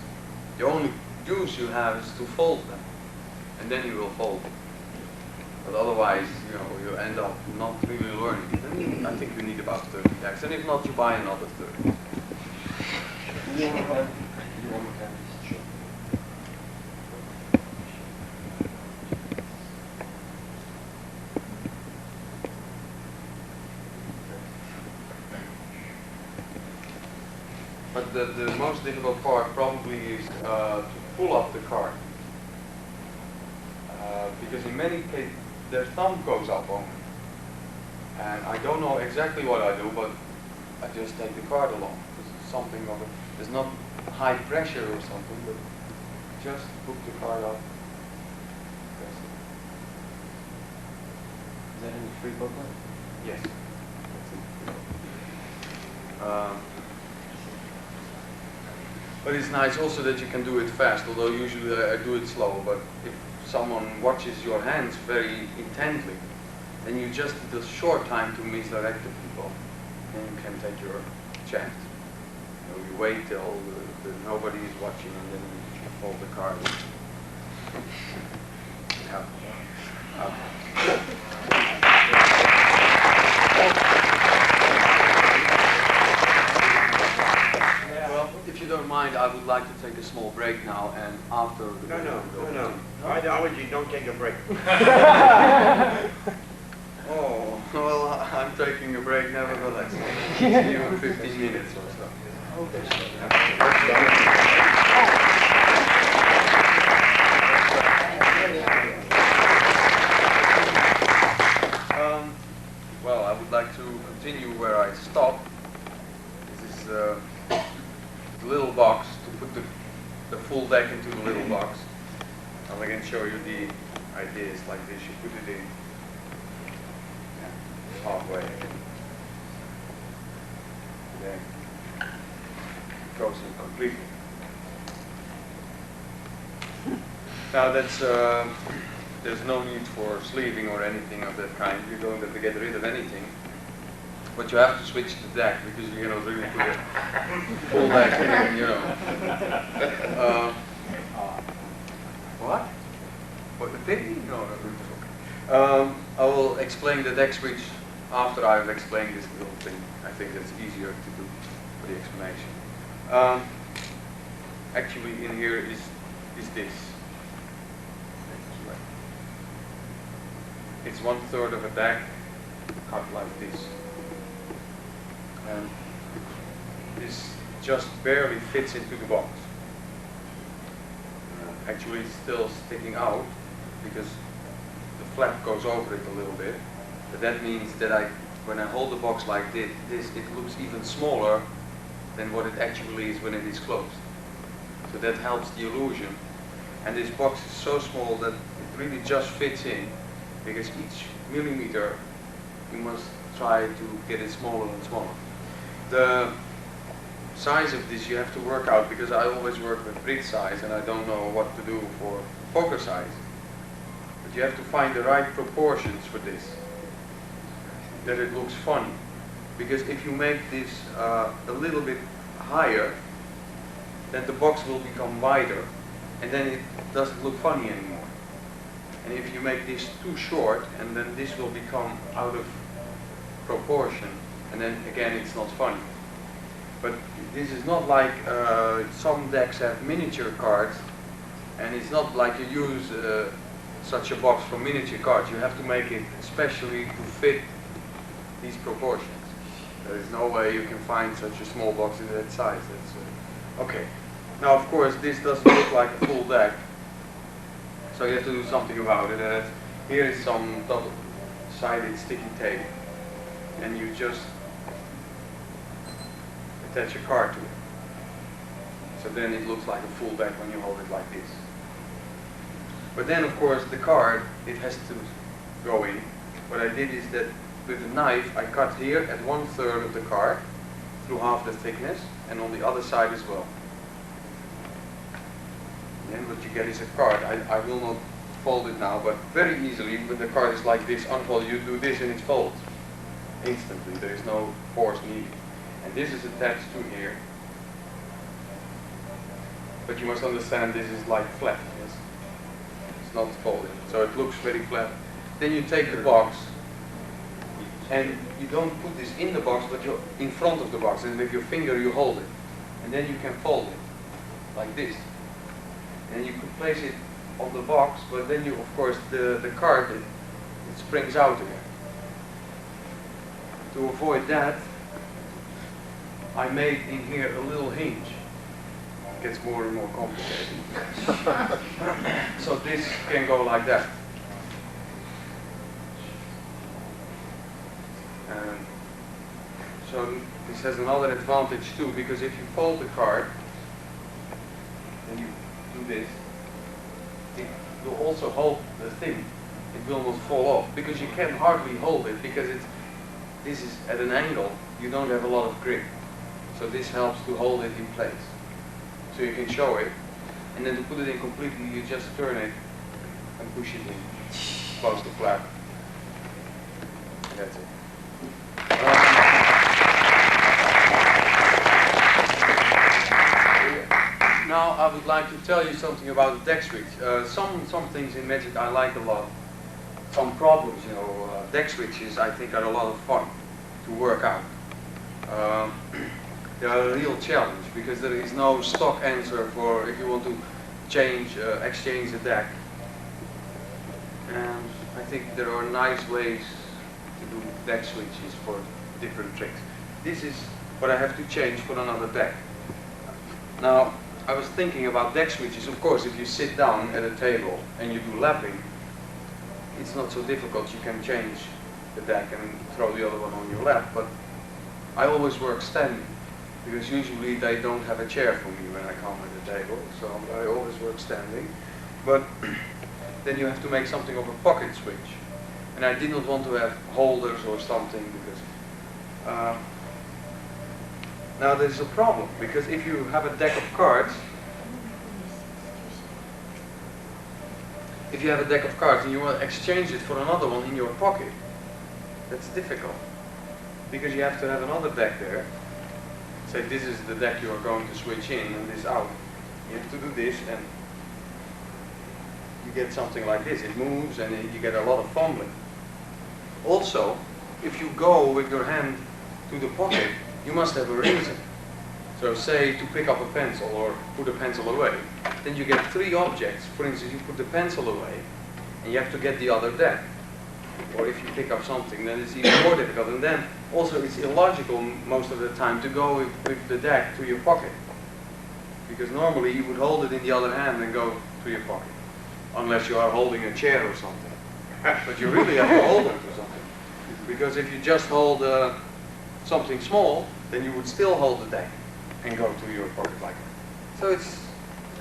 Speaker 2: The only use you have is to fold them, and then you will fold them. But otherwise, you end up not really learning. And I think you need about 30 decks, and if not, you buy another 30. But the most difficult part probably is to pull up the card. Because in many cases, their thumb goes up only. And I don't know exactly what I do, but I just take the card along. It's something of it. There's not high pressure or something, but just put the card up. Press it.
Speaker 5: Is that in the free booklet?
Speaker 2: Yes. But it's nice also that you can do it fast, although usually I do it slow. But if someone watches your hands very intently, then you just need a short time to misdirect the people, and you can take your chance. You wait till nobody is watching, and then you fold the card. Well, if you don't mind, I would like to take a small break now, and after the break we'll continue.
Speaker 3: Ideology, don't take a break.
Speaker 2: Oh, well, I'm taking a break nevertheless. See you in 15 minutes or so. Well, I would like to continue where I stopped. This is the little box, to put the full deck into the little box. And I can show you the ideas like this. You put it in halfway. Then it goes in completely. Now that's there's no need for sleeving or anything of that kind. You don't have to get rid of anything. But you have to switch the deck because you cannot really put a full deck in, What? What the thing? No. I will explain the deck switch after I've explained this little thing. I think that's easier to do for the explanation. Actually, in here is this. It's 1/3 of a deck cut like this. And this just barely fits into the box. Actually, it's still sticking out because the flap goes over it a little bit. But that means that when I hold the box like this, it looks even smaller than what it actually is when it is closed. So that helps the illusion. And this box is so small that it really just fits in, because each millimeter you must try to get it smaller and smaller. The size of this you have to work out, because I always work with brick size and I don't know what to do for poker size. But you have to find the right proportions for this, that it looks funny. Because if you make this a little bit higher, then the box will become wider. and then it doesn't look funny anymore. And if you make this too short, and then this will become out of proportion, and then again it's not funny. But this is not like some decks have miniature cards, and it's not like you use such a box for miniature cards. You have to make it especially to fit these proportions. There is no way you can find such a small box in that size. That's, okay. Now, of course, this doesn't look like a full deck, so you have to do something about it. Here is some double-sided sticky tape, and you just attach a card to it. So then it looks like a full deck when you hold it like this. But then, of course, the card, it has to go in. What I did is that with a knife, I cut here at 1/3 of the card through half the thickness, and on the other side as well. Then what you get is a card. I will not fold it now, but very easily, when the card is like this, unfold, you do this and it folds instantly. There is no force needed. And this is attached to here. But you must understand this is like flat. Yes? It's not folded. So it looks very flat. Then you take the box, and you don't put this in the box, but you're in front of the box, and with your finger you hold it. And then you can fold it, like this. And you can place it on the box, but then you, of course, the card, it springs out again. To avoid that, I made in here a little hinge. It gets more and more complicated. So this can go like that. And so this has another advantage too, because if you fold the card, and you do this, it will also hold the thing. It will not fall off, because you can hardly hold it, because this is at an angle. You don't have a lot of grip. So this helps to hold it in place. So you can show it, and then to put it in completely, you just turn it and push it in, close to flat. That's it. Now I would like to tell you something about the deck switch. Some things in Magic I like a lot. Some problems, you know, deck switches I think are a lot of fun to work out. They are a real challenge, because there is no stock answer for if you want to exchange a deck. And I think there are nice ways to do deck switches for different tricks. This is what I have to change for another deck. Now, I was thinking about deck switches. Of course, if you sit down at a table and you do lapping, it's not so difficult. You can change the deck and throw the other one on your lap. But I always work standing, because usually they don't have a chair for me when I come at the table. So I always work standing. But then you have to make something of a pocket switch. And I did not want to have holders or something, because now there's a problem, because if you have a deck of cards, and you want to exchange it for another one in your pocket, that's difficult, because you have to have another deck there. Say this is the deck you are going to switch in and this out. You have to do this, and you get something like this. It moves, and you get a lot of fumbling. Also, if you go with your hand to the pocket, you must have a reason. So say to pick up a pencil or put a pencil away, then you get three objects. For instance, you put the pencil away, and you have to get the other deck. Or if you pick up something, then it's even more difficult. And then also it's illogical most of the time to go with the deck to your pocket, because normally you would hold it in the other hand and go to your pocket, unless you are holding a chair or something. But you really have to hold it or something, because if you just hold something small, then you would still hold the deck and go to your pocket like that. So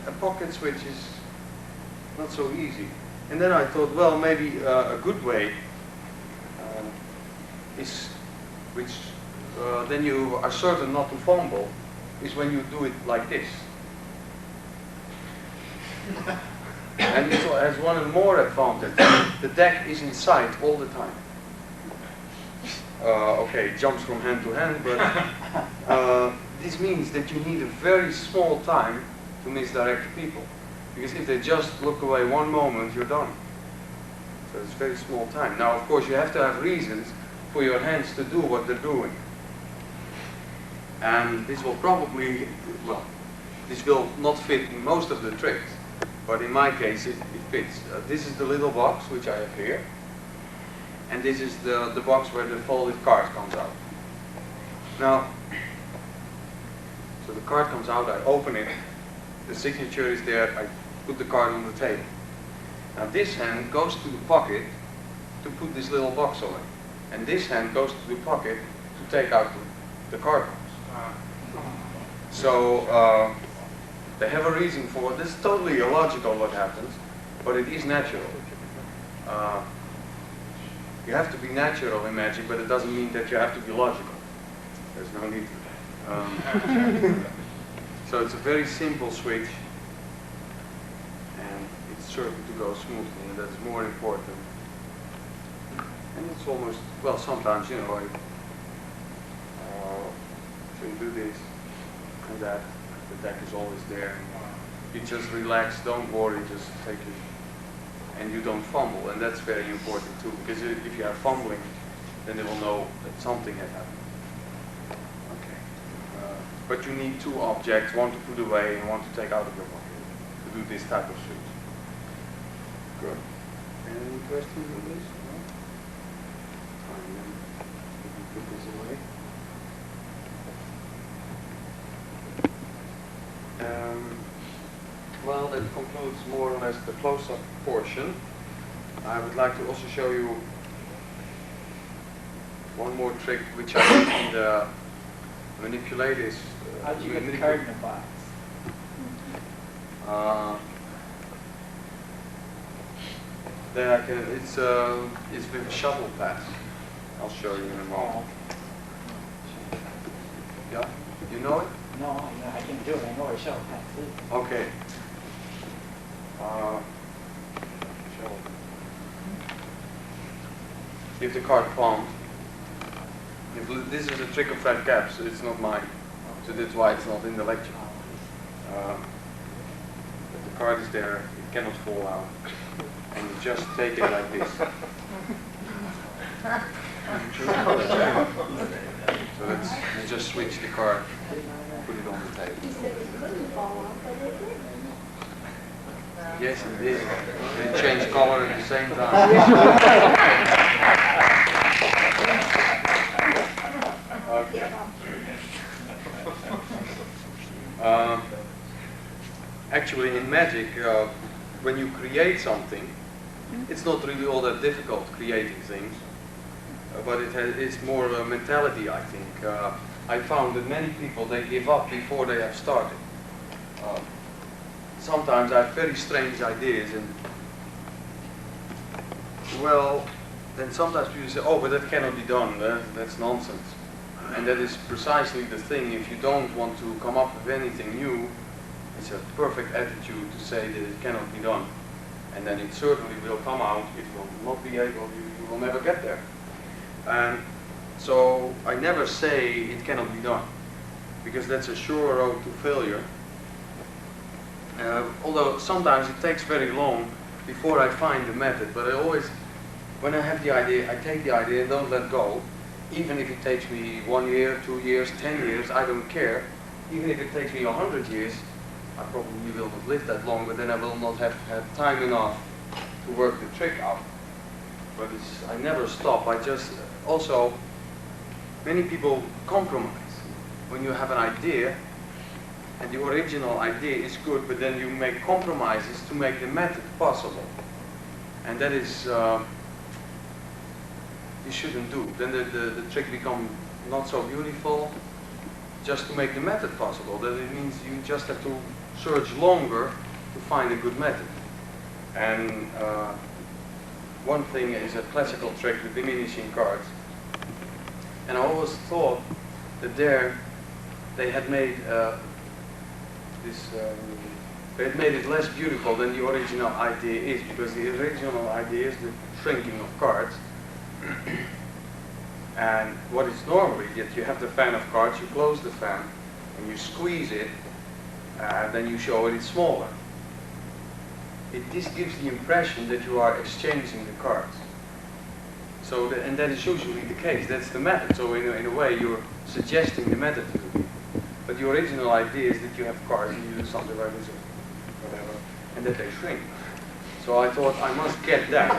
Speaker 2: a pocket switch is not so easy. And then I thought, well, maybe a good way is, which then you are certain not to fumble, is when you do it like this. And it has one more advantage. The deck is in sight all the time. Okay, it jumps from hand to hand, but this means that you need a very small time to misdirect people. Because if they just look away one moment, you're done. So it's very small time. Now, of course, you have to have reasons for your hands to do what they're doing. And this will probably, well, this will not fit in most of the tricks, but in my case it fits. This is the little box which I have here, and this is the box where the folded card comes out. Now, so the card comes out, I open it, the signature is there, I put the card on the table. Now this hand goes to the pocket to put this little box away, and this hand goes to the pocket to take out the card box. So they have a reason for it. This is totally illogical what happens, but it is natural. You have to be natural in magic, but it doesn't mean that you have to be logical. There's no need for that. So it's a very simple switch, and it's certain to go smoothly, and that's more important. And it's almost, well, sometimes, you know, so you do this and that, the deck is always there. You just relax, don't worry, just take it. And you don't fumble, and that's very important too, because if you are fumbling, then they will know that something had happened. Okay. But you need two objects, one to put away and one to take out of your pocket, to do this type of switch. Good. Any questions on this? No? Fine, then we can put this away. Well, that concludes more or less the close-up portion. I would like to also show you one more trick which I did in the manipulators.
Speaker 4: How did you get the card in the box?
Speaker 2: Then I can. It's with a shuttle pass. I'll show you in a moment. Yeah, you know it?
Speaker 4: No, I can do it. I know where shuttle pass is.
Speaker 2: Okay. If the card palmed, this is a trick of fat caps, so it's not mine, so that's why it's not in the lecture. But the card is there, it cannot fall out, and you just take it like this. So that's, you just switch the card, put it on the table. Yes, it did. They changed color at the same time. Okay. Actually, in magic, when you create something, it's not really all that difficult creating things, but it's more a mentality, I think. I found that many people, they give up before they have started. Sometimes I have very strange ideas, and well, then sometimes people say, oh, but that cannot be done, that's nonsense. And that is precisely the thing. If you don't want to come up with anything new, it's a perfect attitude to say that it cannot be done. And then it certainly will come out, it will not be able, you will never get there. And so I never say it cannot be done, because that's a sure road to failure. Although sometimes it takes very long before I find the method, but I always, when I have the idea, I take the idea and don't let go. Even if it takes me 1 year, 2 years, 10 years, I don't care. Even if it takes me 100 years, I probably will not live that long, but then I will not have had time enough to work the trick out. But I never stop. I just, also, many people compromise. When you have an idea, and the original idea is good, but then you make compromises to make the method possible. And that is, you shouldn't do. Then the trick becomes not so beautiful, just to make the method possible. That it means you just have to search longer to find a good method. And one thing is a classical trick, the diminishing cards. And I always thought that they had made they had made it less beautiful than the original idea is, because the original idea is the shrinking of cards. And what is normally that you have the fan of cards, you close the fan and you squeeze it, then you show it it's smaller. this gives the impression that you are exchanging the cards. So, and that is usually the case. That's the method. So in a way, you're suggesting the method to the people. But the original idea is that you have cards and you do something like this or whatever, and that they shrink. So I thought I must get that.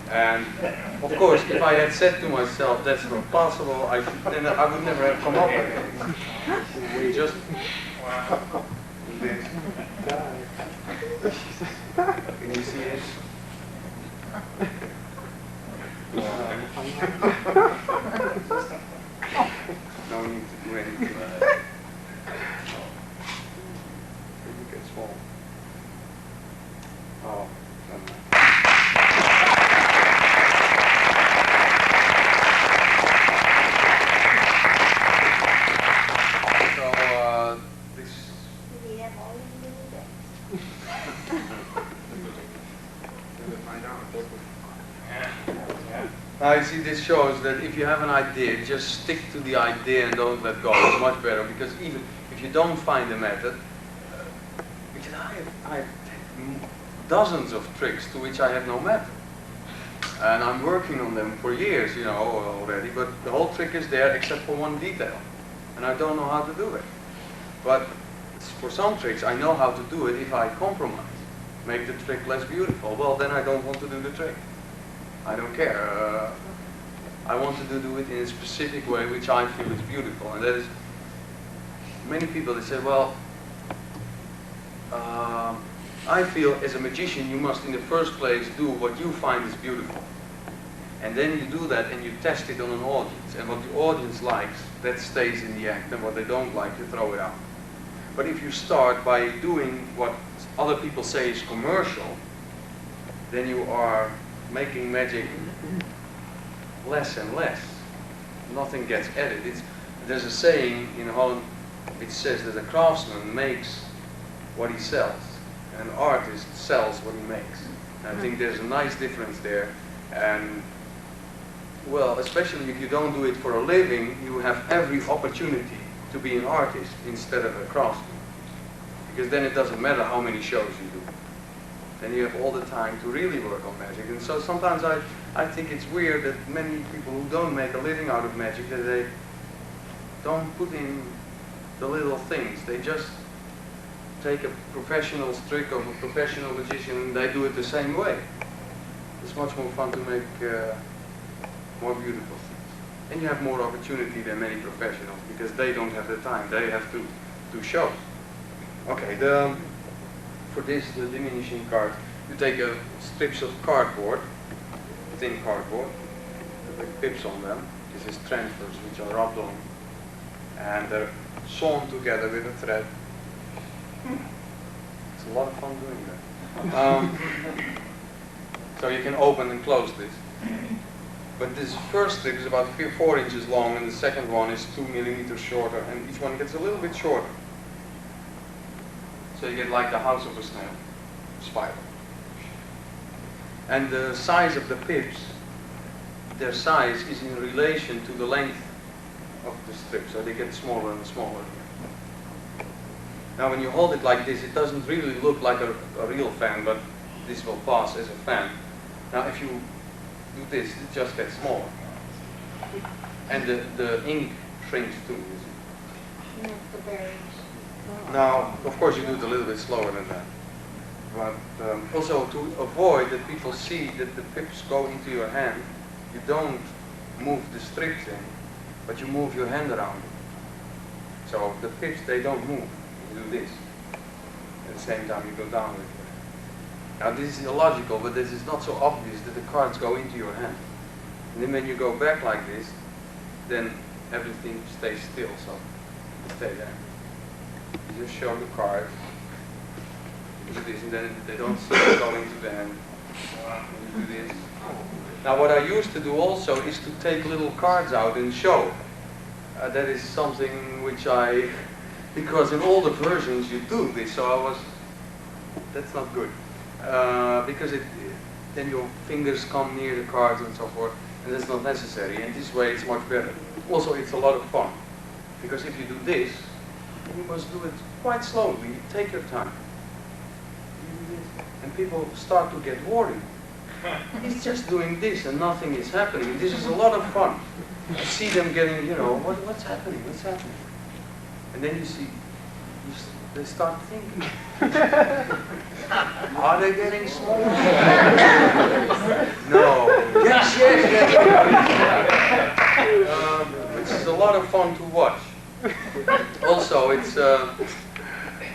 Speaker 2: And of course, if I had said to myself that's not possible, then I would never have come up with it. We just this. Can you see it? No need to do anything. Maybe it gets small. Oh, never mind. So, this. Now you see, this shows that if you have an idea, just stick to the idea and don't let go. It's much better, because even if you don't find a method, because I have dozens of tricks to which I have no method. And I'm working on them for years, you know, already, but the whole trick is there except for one detail. And I don't know how to do it. But for some tricks, I know how to do it if I compromise. Make the trick less beautiful. Well, then I don't want to do the trick. I don't care. I want to do it in a specific way which I feel is beautiful. And that is, many people, they say, well, I feel as a magician you must in the first place do what you find is beautiful. And then you do that and you test it on an audience. And what the audience likes, that stays in the act. And what they don't like, you throw it out. But if you start by doing what other people say is commercial, then you are making magic less and less. Nothing gets added. There's a saying in Holland, it says that a craftsman makes what he sells, and an artist sells what he makes. And I think there's a nice difference there. And well, especially if you don't do it for a living, you have every opportunity to be an artist instead of a craftsman. Because then it doesn't matter how many shows you do. Then you have all the time to really work on magic. And so sometimes I think it's weird that many people who don't make a living out of magic, that they don't put in the little things. They just take a professional trick of a professional magician and they do it the same way. It's much more fun to make more beautiful things. And you have more opportunity than many professionals because they don't have the time. They have to do shows. Okay, for this, the diminishing card, you take strips of cardboard, thin cardboard, with pips on them. This is transfers which are rubbed on, and they're sewn together with a thread. It's a lot of fun doing that. So you can open and close this. But this first strip is about 4 inches long, and the second one is 2 millimeters shorter, and each one gets a little bit shorter. So you get like the house of a snail, spiral. And the size of the pips, their size is in relation to the length of the strip, so they get smaller and smaller. Now when you hold it like this, it doesn't really look like a real fan, but this will pass as a fan. Now if you do this, it just gets smaller. And the ink shrinks too, you see. Now, of course you do it a little bit slower than that. But also to avoid that people see that the pips go into your hand, you don't move the strips in, but you move your hand around it. So the pips, they don't move. You do this. At the same time you go down with it. Now this is illogical, but this is not so obvious that the cards go into your hand. And then when you go back like this, then everything stays still, so you stay there. You just show the card, you do this, and then they don't see it go into the hand. You do this. Now what I used to do also is to take little cards out and show. That is something which because in all the versions you do this, so that's not good. Because then your fingers come near the cards and so forth, and that's not necessary, and this way it's much better. Also it's a lot of fun, because if you do this, you must do it quite slowly, take your time. You do this. and people start to get worried. He's just doing this and nothing is happening. This is a lot of fun. You see them getting, you know, what's happening, what's happening? And then you see, they start thinking, are they getting smaller? No. Yes, yes, yes. Which is a lot of fun to watch. Also, it's,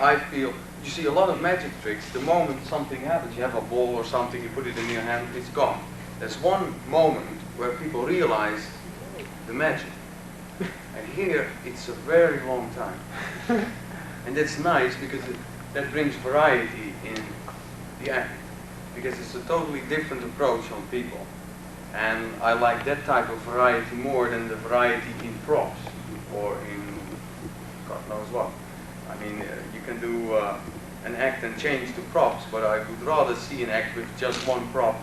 Speaker 2: I feel, you see a lot of magic tricks. The moment something happens, you have a ball or something, you put it in your hand, it's gone. There's one moment where people realize the magic. And here, it's a very long time. And that's nice because that brings variety in the act. Because it's a totally different approach on people. And I like that type of variety more than the variety in props or in God knows what. I mean, you can do an act and change the props, but I would rather see an act with just one prop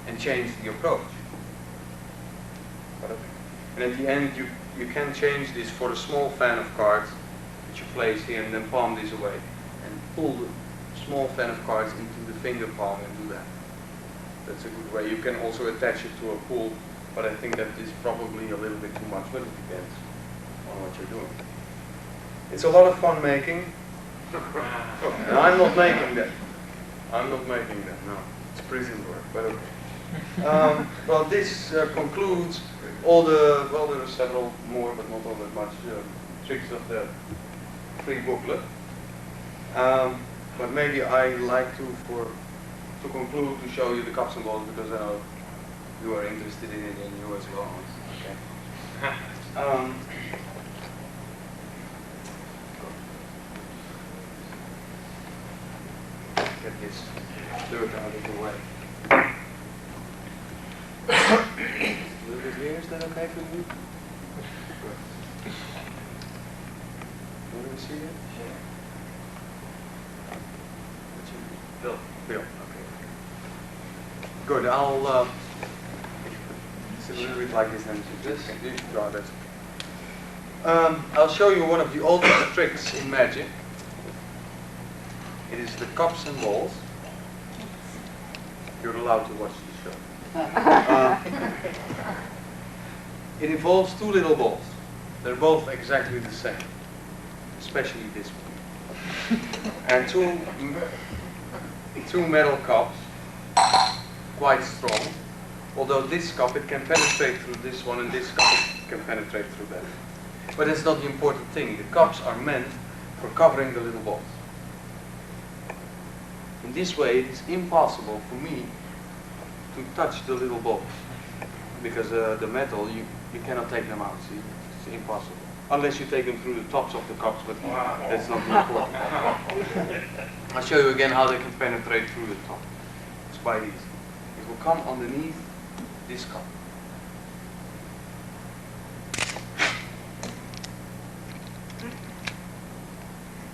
Speaker 2: and change the approach. And at the end, you can change this for a small fan of cards, which you place here and then palm this away, and pull the small fan of cards into the finger palm and do that. That's a good way. You can also attach it to a pull, but I think that is probably a little bit too much, but it depends on what you're doing. It's a lot of fun making. And I'm not making that. I'm not making that, no. It's prison work, but okay. Well, this concludes all the, well, there are several more, but not all that much, tricks of the free booklet. But maybe I like to conclude, to show you the cups and balls, because I know you are interested in it and you as well. Okay. Get this dirt out of the way. Little bit here, is that okay for you? Want to see it? Sure. What's your name? Bill. Bill, okay. Good, I'll it's a little bit like this and this. You should draw that. I'll show you one of the oldest tricks in magic. It is the cups and balls. You're allowed to watch the show. It involves two little balls. They're both exactly the same, especially this one. And two metal cups, quite strong. Although this cup, it can penetrate through this one, and this cup it can penetrate through that. But that's not the important thing. The cups are meant for covering the little balls. In this way, it is impossible for me to touch the little balls, because the metal, you cannot take them out, see? It's impossible. Unless you take them through the tops of the cups, but that's not important. I'll show you again how they can penetrate through the top. It's quite easy. It will come underneath this cup.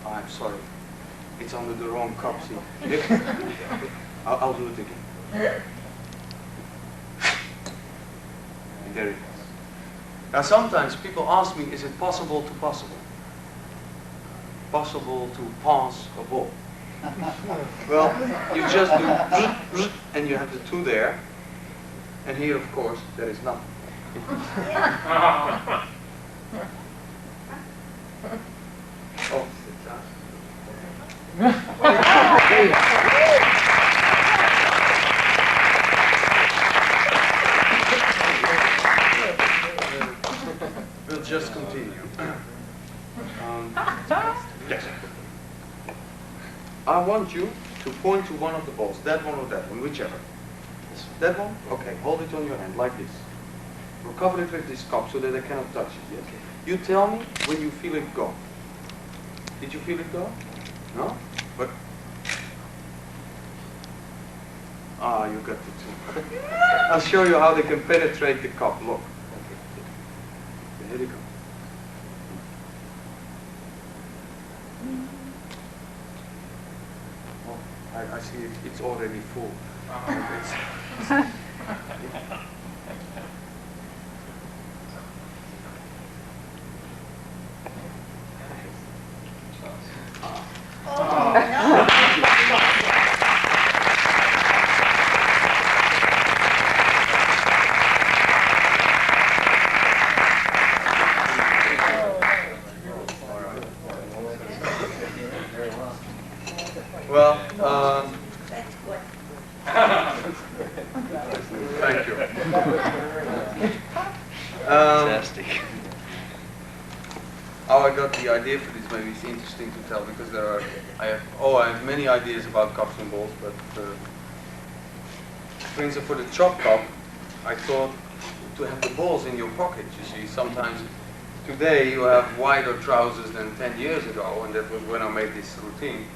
Speaker 2: Oh, I'm sorry. It's under the wrong cup, see? I'll do it again. And there it is. Now sometimes people ask me, is it possible to pass a ball? Well, you just do, and you have the two there, and here of course there is nothing. Oh, we'll just continue. Yes. I want you to point to one of the balls, that one or that one, whichever. That one? Okay, hold it on your hand like this. We'll cover it with this cup so that I cannot touch it. Yes? You tell me when you feel it go. Did you feel it go? No? But you got the two. I'll show you how they can penetrate the cup. Look. Okay. Here they go. Oh, I see it's already full. Well,
Speaker 5: That's good.
Speaker 2: thank you.
Speaker 6: Fantastic.
Speaker 2: How I got the idea for this, maybe it's interesting to tell, because I have many ideas about cups and balls, but for instance, for the chop cup, I thought to have the balls in your pocket. You see, sometimes today you have wider trousers than 10 years ago, and that was when I made this routine.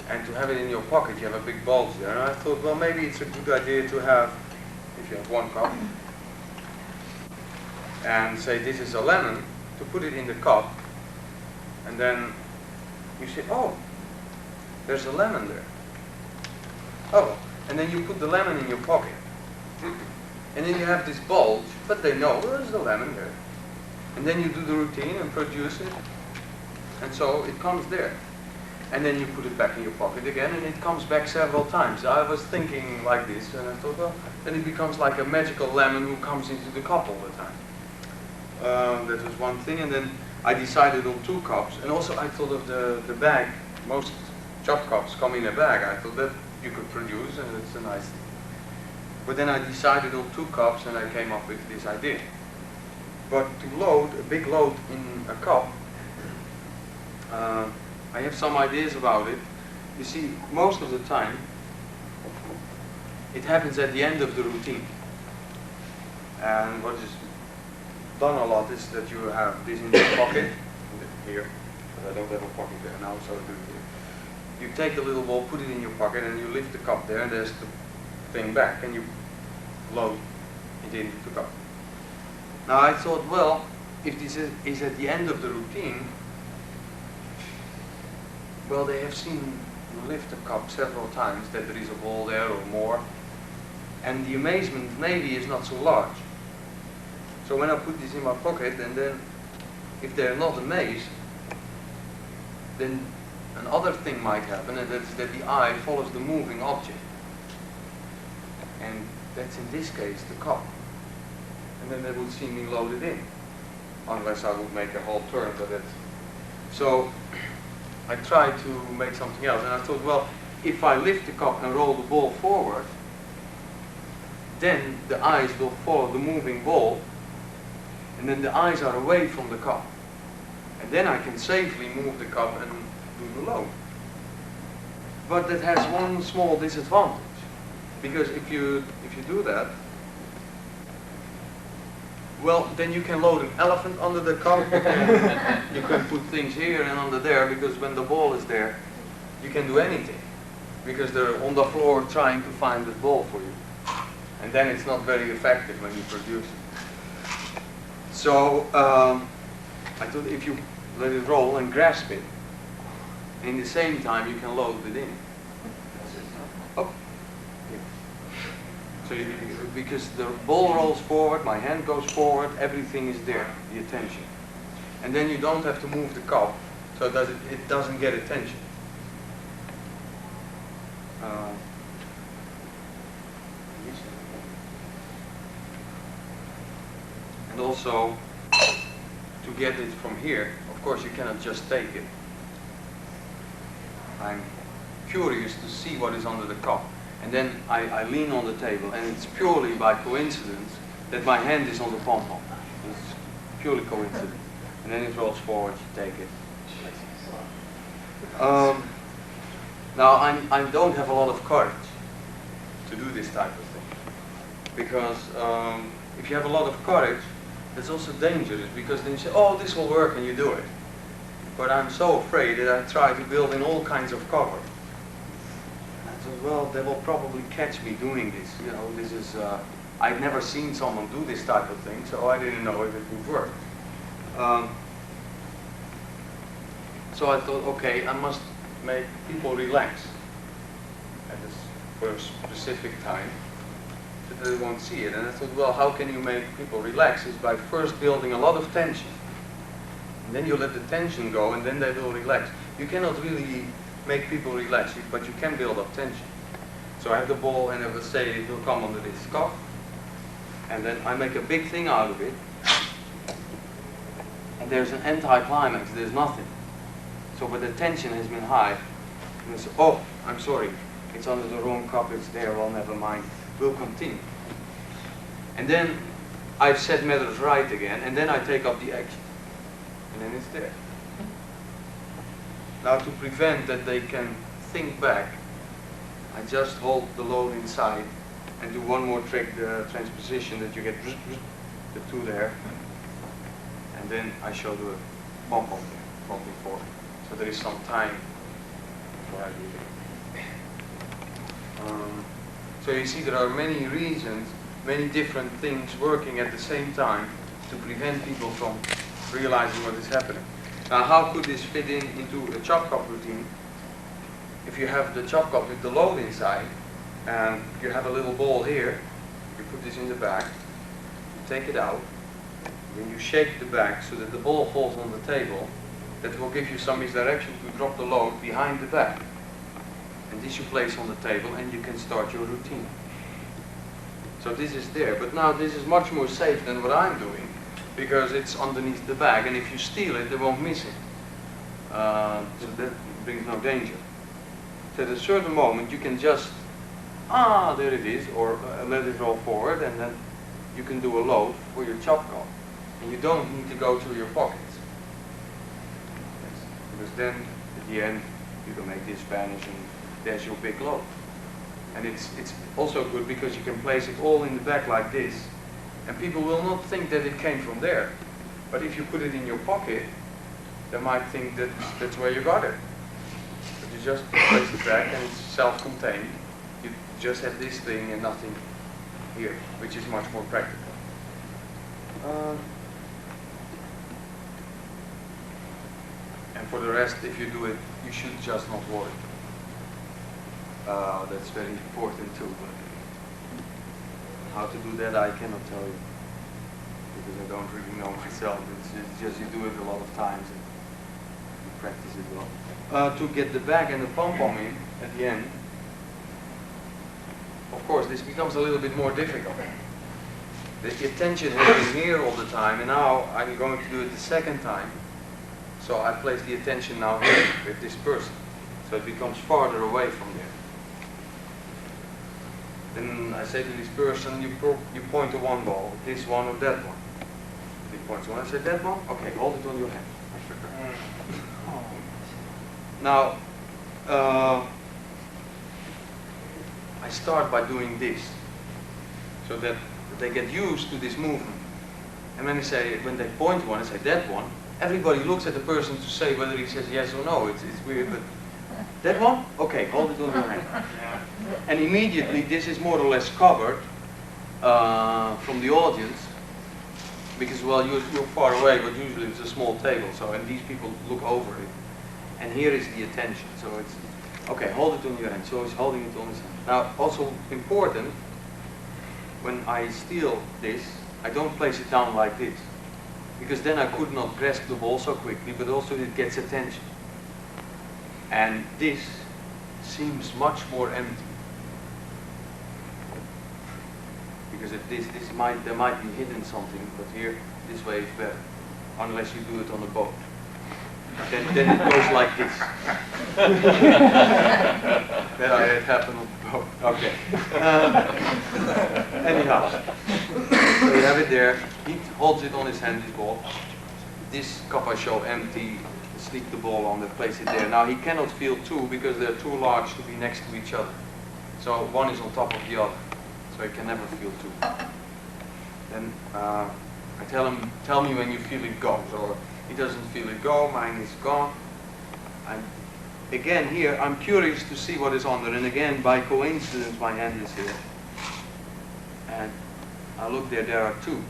Speaker 2: And to have it in your pocket, you have a big bulge there. And I thought, well, maybe it's a good idea to have, if you have one cup, and say this is a lemon, to put it in the cup, and then you say, oh, there's a lemon there. Oh, and then you put the lemon in your pocket. And then you have this bulge, but they know there's a lemon there. And then you do the routine and produce it, and so it comes there. And then you put it back in your pocket again, and it comes back several times. I was thinking like this, and I thought, well, then it becomes like a magical lemon who comes into the cup all the time. That was one thing, and then I decided on 2 cups, and also I thought of the bag. Most chop cups come in a bag. I thought that you could produce, and it's a nice thing. But then I decided on 2 cups, and I came up with this idea. But to load a big load in a cup, I have some ideas about it. You see, most of the time, it happens at the end of the routine. And what is done a lot is that you have this in your pocket, here, but I don't have a pocket there now, so I do it here. You take the little ball, put it in your pocket, and you lift the cup there, and there's the thing back, and you load it into the cup. Now I thought, well, if this is at the end of the routine, well, they have seen you lift a cup several times, that there is a ball there or more, and the amazement maybe is not so large. So when I put this in my pocket, and then if they're not amazed, then another thing might happen, and that's that the eye follows the moving object. And that's in this case the cup. And then they would see me loaded in, unless I would make a whole turn, but that's... So I tried to make something else, and I thought, well, if I lift the cup and roll the ball forward, then the eyes will follow the moving ball, and then the eyes are away from the cup. And then I can safely move the cup and do the load. But that has one small disadvantage, because if you do that, well, then you can load an elephant under the cup, and you can put things here and under there, because when the ball is there, you can do anything, because they're on the floor trying to find the ball for you. And then it's not very effective when you produce it. So I thought if you let it roll and grasp it, in the same time you can load it in. Oh. So because the ball rolls forward, my hand goes forward, everything is there, the attention. And then you don't have to move the cup, so that it doesn't get attention. And also, to get it from here, of course you cannot just take it. I'm curious to see what is under the cup. And then I lean on the table, and it's purely by coincidence that my hand is on the pom-pom. It's purely coincidence. And then it rolls forward, you take it. Now, I don't have a lot of courage to do this type of thing. Because if you have a lot of courage, that's also dangerous, because then you say, oh, this will work, and you do it. But I'm so afraid that I try to build in all kinds of cover. And I thought, well, they will probably catch me doing this. You know, this is, I'd never seen someone do this type of thing, so I didn't know if it would work. So I thought, okay, I must make people relax at this for a specific time, so that they won't see it. And I thought, well, how can you make people relax? Is by first building a lot of tension. And then you let the tension go, and then they will relax. You cannot really make people relax, but you can build up tension. So I have the ball, and I will say it will come under this cuff, and then I make a big thing out of it, and there's an anti-climax, there's nothing. So, but the tension has been high, And I say, oh, I'm sorry, it's under the wrong cup, it's there, well, never mind, we'll continue. And then I've set matters right again, and then I take up the action. And then it's there. Now to prevent that they can think back, I just hold the load inside and do one more trick, the transposition, that you get the two there. And then I show the pump on there, pumping forward. So there is some time before I do it. So you see there are many reasons, many different things working at the same time to prevent people from realizing what is happening. Now how could this fit into a chop cup routine? If you have the chop cup with the load inside, and you have a little ball here, you put this in the bag, you take it out, then you shake the bag so that the ball falls on the table. That will give you some misdirection to drop the load behind the bag. And this you place on the table and you can start your routine. So this is there, but now this is much more safe than what I'm doing, because it's underneath the bag, and if you steal it, they won't miss it. So that brings no danger. So at a certain moment you can just, there it is, or let it roll forward, and then you can do a load for your chop cup. And you don't need to go to your pockets. Yes. Because then, at the end, you can make this vanish and there's your big load. And it's also good because you can place it all in the back like this, and people will not think that it came from there. But if you put it in your pocket, they might think that that's where you got it. But you just place it back and it's self-contained. You just have this thing and nothing here, which is much more practical. And for the rest, if you do it, you should just not worry. That's very important too. But how to do that, I cannot tell you, because I don't really know myself. It's just you do it a lot of times and you practice it well. To get the bag and the pom-pom in at the end, of course, this becomes a little bit more difficult. The attention has been here all the time, and now I'm going to do it the second time. So I place the attention now here with this person, so it becomes farther away from there. Then I say to this person, you point to one ball, this one or that one. He points to one. I say, that one? Okay, hold it on your hand. Now, I start by doing this, so that they get used to this movement. And when they point one, I say, that one, everybody looks at the person to say whether he says yes or no. It's weird, but that one? Okay, hold it on your hand. And immediately this is more or less covered from the audience, because, well, you're far away, but usually it's a small table, so, and these people look over it. And here is the attention, so it's, okay, hold it on your hand, so he's holding it on his hand. Now, also important, when I steal this, I don't place it down like this, because then I could not grasp the ball so quickly, but also it gets attention. And this seems much more empty, because if there might be hidden something, but here, this way is better, unless you do it on a boat. Then it goes like this. That I had happen on the boat. Okay. Anyhow, so you have it there. He holds it on his hand, this ball. This cup I show empty. Sneak the ball on and place it there. Now he cannot feel two because they're too large to be next to each other. So one is on top of the other. So he can never feel two. Then I tell him, tell me when you feel it go. So he doesn't feel it go, mine is gone. And again here, I'm curious to see what is on there. And again, by coincidence, my hand is here. And I look there, there are two.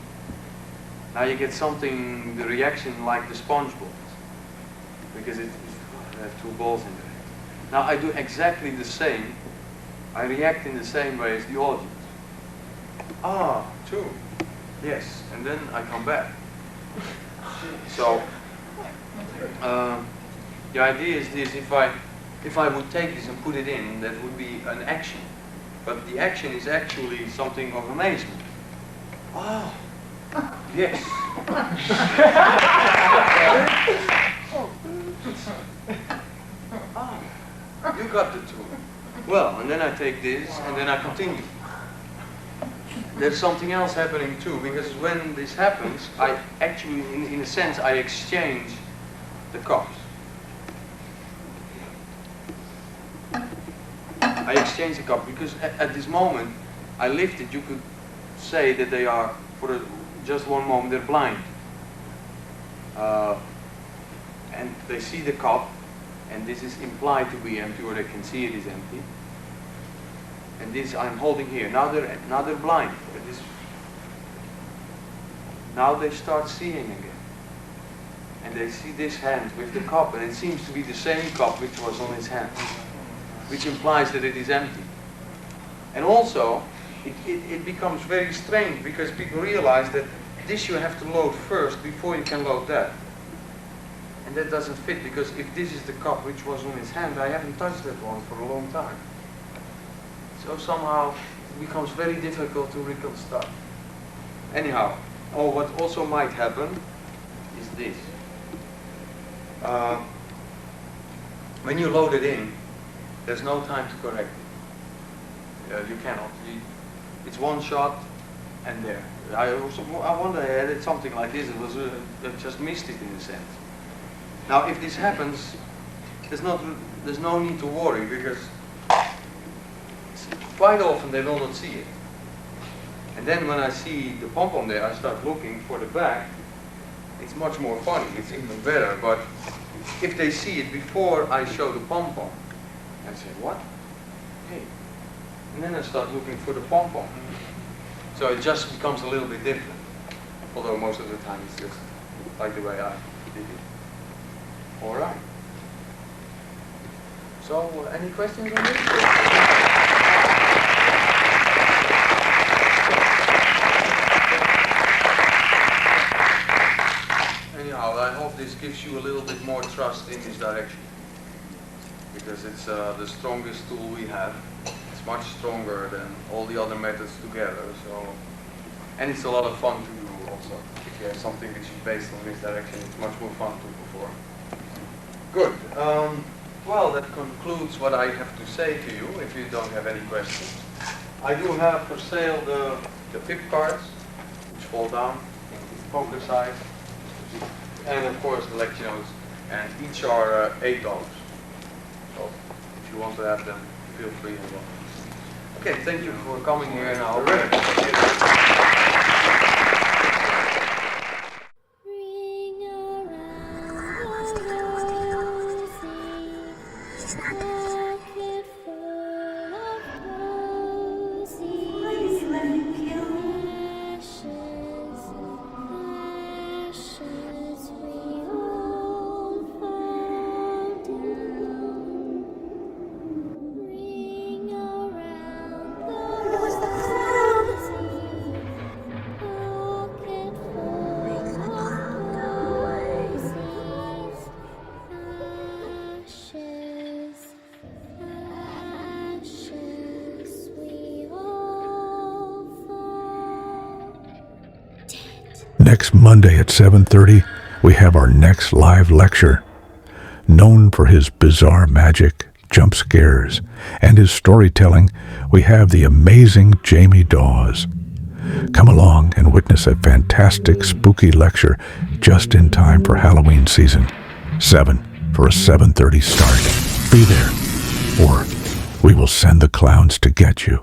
Speaker 2: Now you get something, the reaction like the sponge balls. Because there are two balls in there. Now I do exactly the same. I react in the same way as the audience. Ah, two. Yes, and then I come back. So the idea is this: if I would take this and put it in, that would be an action. But the action is actually something of amazement. Ah, yes. You got the tool. Well, and then I take this and then I continue. There's something else happening too, because when this happens, I actually, in a sense, I exchange the cups. I exchange the cup because at this moment, I lift it, you could say that they are, for just one moment, they're blind. And they see the cup, and this is implied to be empty, or they can see it is empty. And this I'm holding here. Now they're blind. Now they start seeing again. And they see this hand with the cup, and it seems to be the same cup which was on his hand, which implies that it is empty. And also, it becomes very strange because people realize that this you have to load first before you can load that. And that doesn't fit, because if this is the cup which was on his hand, I haven't touched that one for a long time. So somehow it becomes very difficult to reconstruct. Anyhow, what also might happen is this. When you load it in, there's no time to correct it. You cannot. It's one shot and there. I wonder, I had something like this, it was just missed it in a sense. Now if this happens, there's no need to worry, because quite often they will not see it. And then when I see the pom-pom there, I start looking for the back. It's much more funny, it's even better, but if they see it before I show the pom-pom, I say, what? Hey. And then I start looking for the pom-pom. So it just becomes a little bit different. Although most of the time it's just like the way I did it. Alright. So, any questions on this? Anyhow, I hope this gives you a little bit more trust in this direction, because it's the strongest tool we have. It's much stronger than all the other methods together. So, and it's a lot of fun to do also. If you have something which is based on this direction, it's much more fun to perform. Good. Well, that concludes what I have to say to you. If you don't have any questions, I do have for sale the pip cards, which fall down in poker size. And of course the lecture notes, and each are $8. So if you want to have them, feel free as well. Okay, thank you for coming here now.
Speaker 6: Next Monday at 7:30, we have our next live lecture. Known for his bizarre magic, jump scares, and his storytelling, we have the amazing Jamie Dawes. Come along and witness a fantastic, spooky lecture just in time for Halloween season. 7 for a 7:30 start. Be there, or we will send the clowns to get you.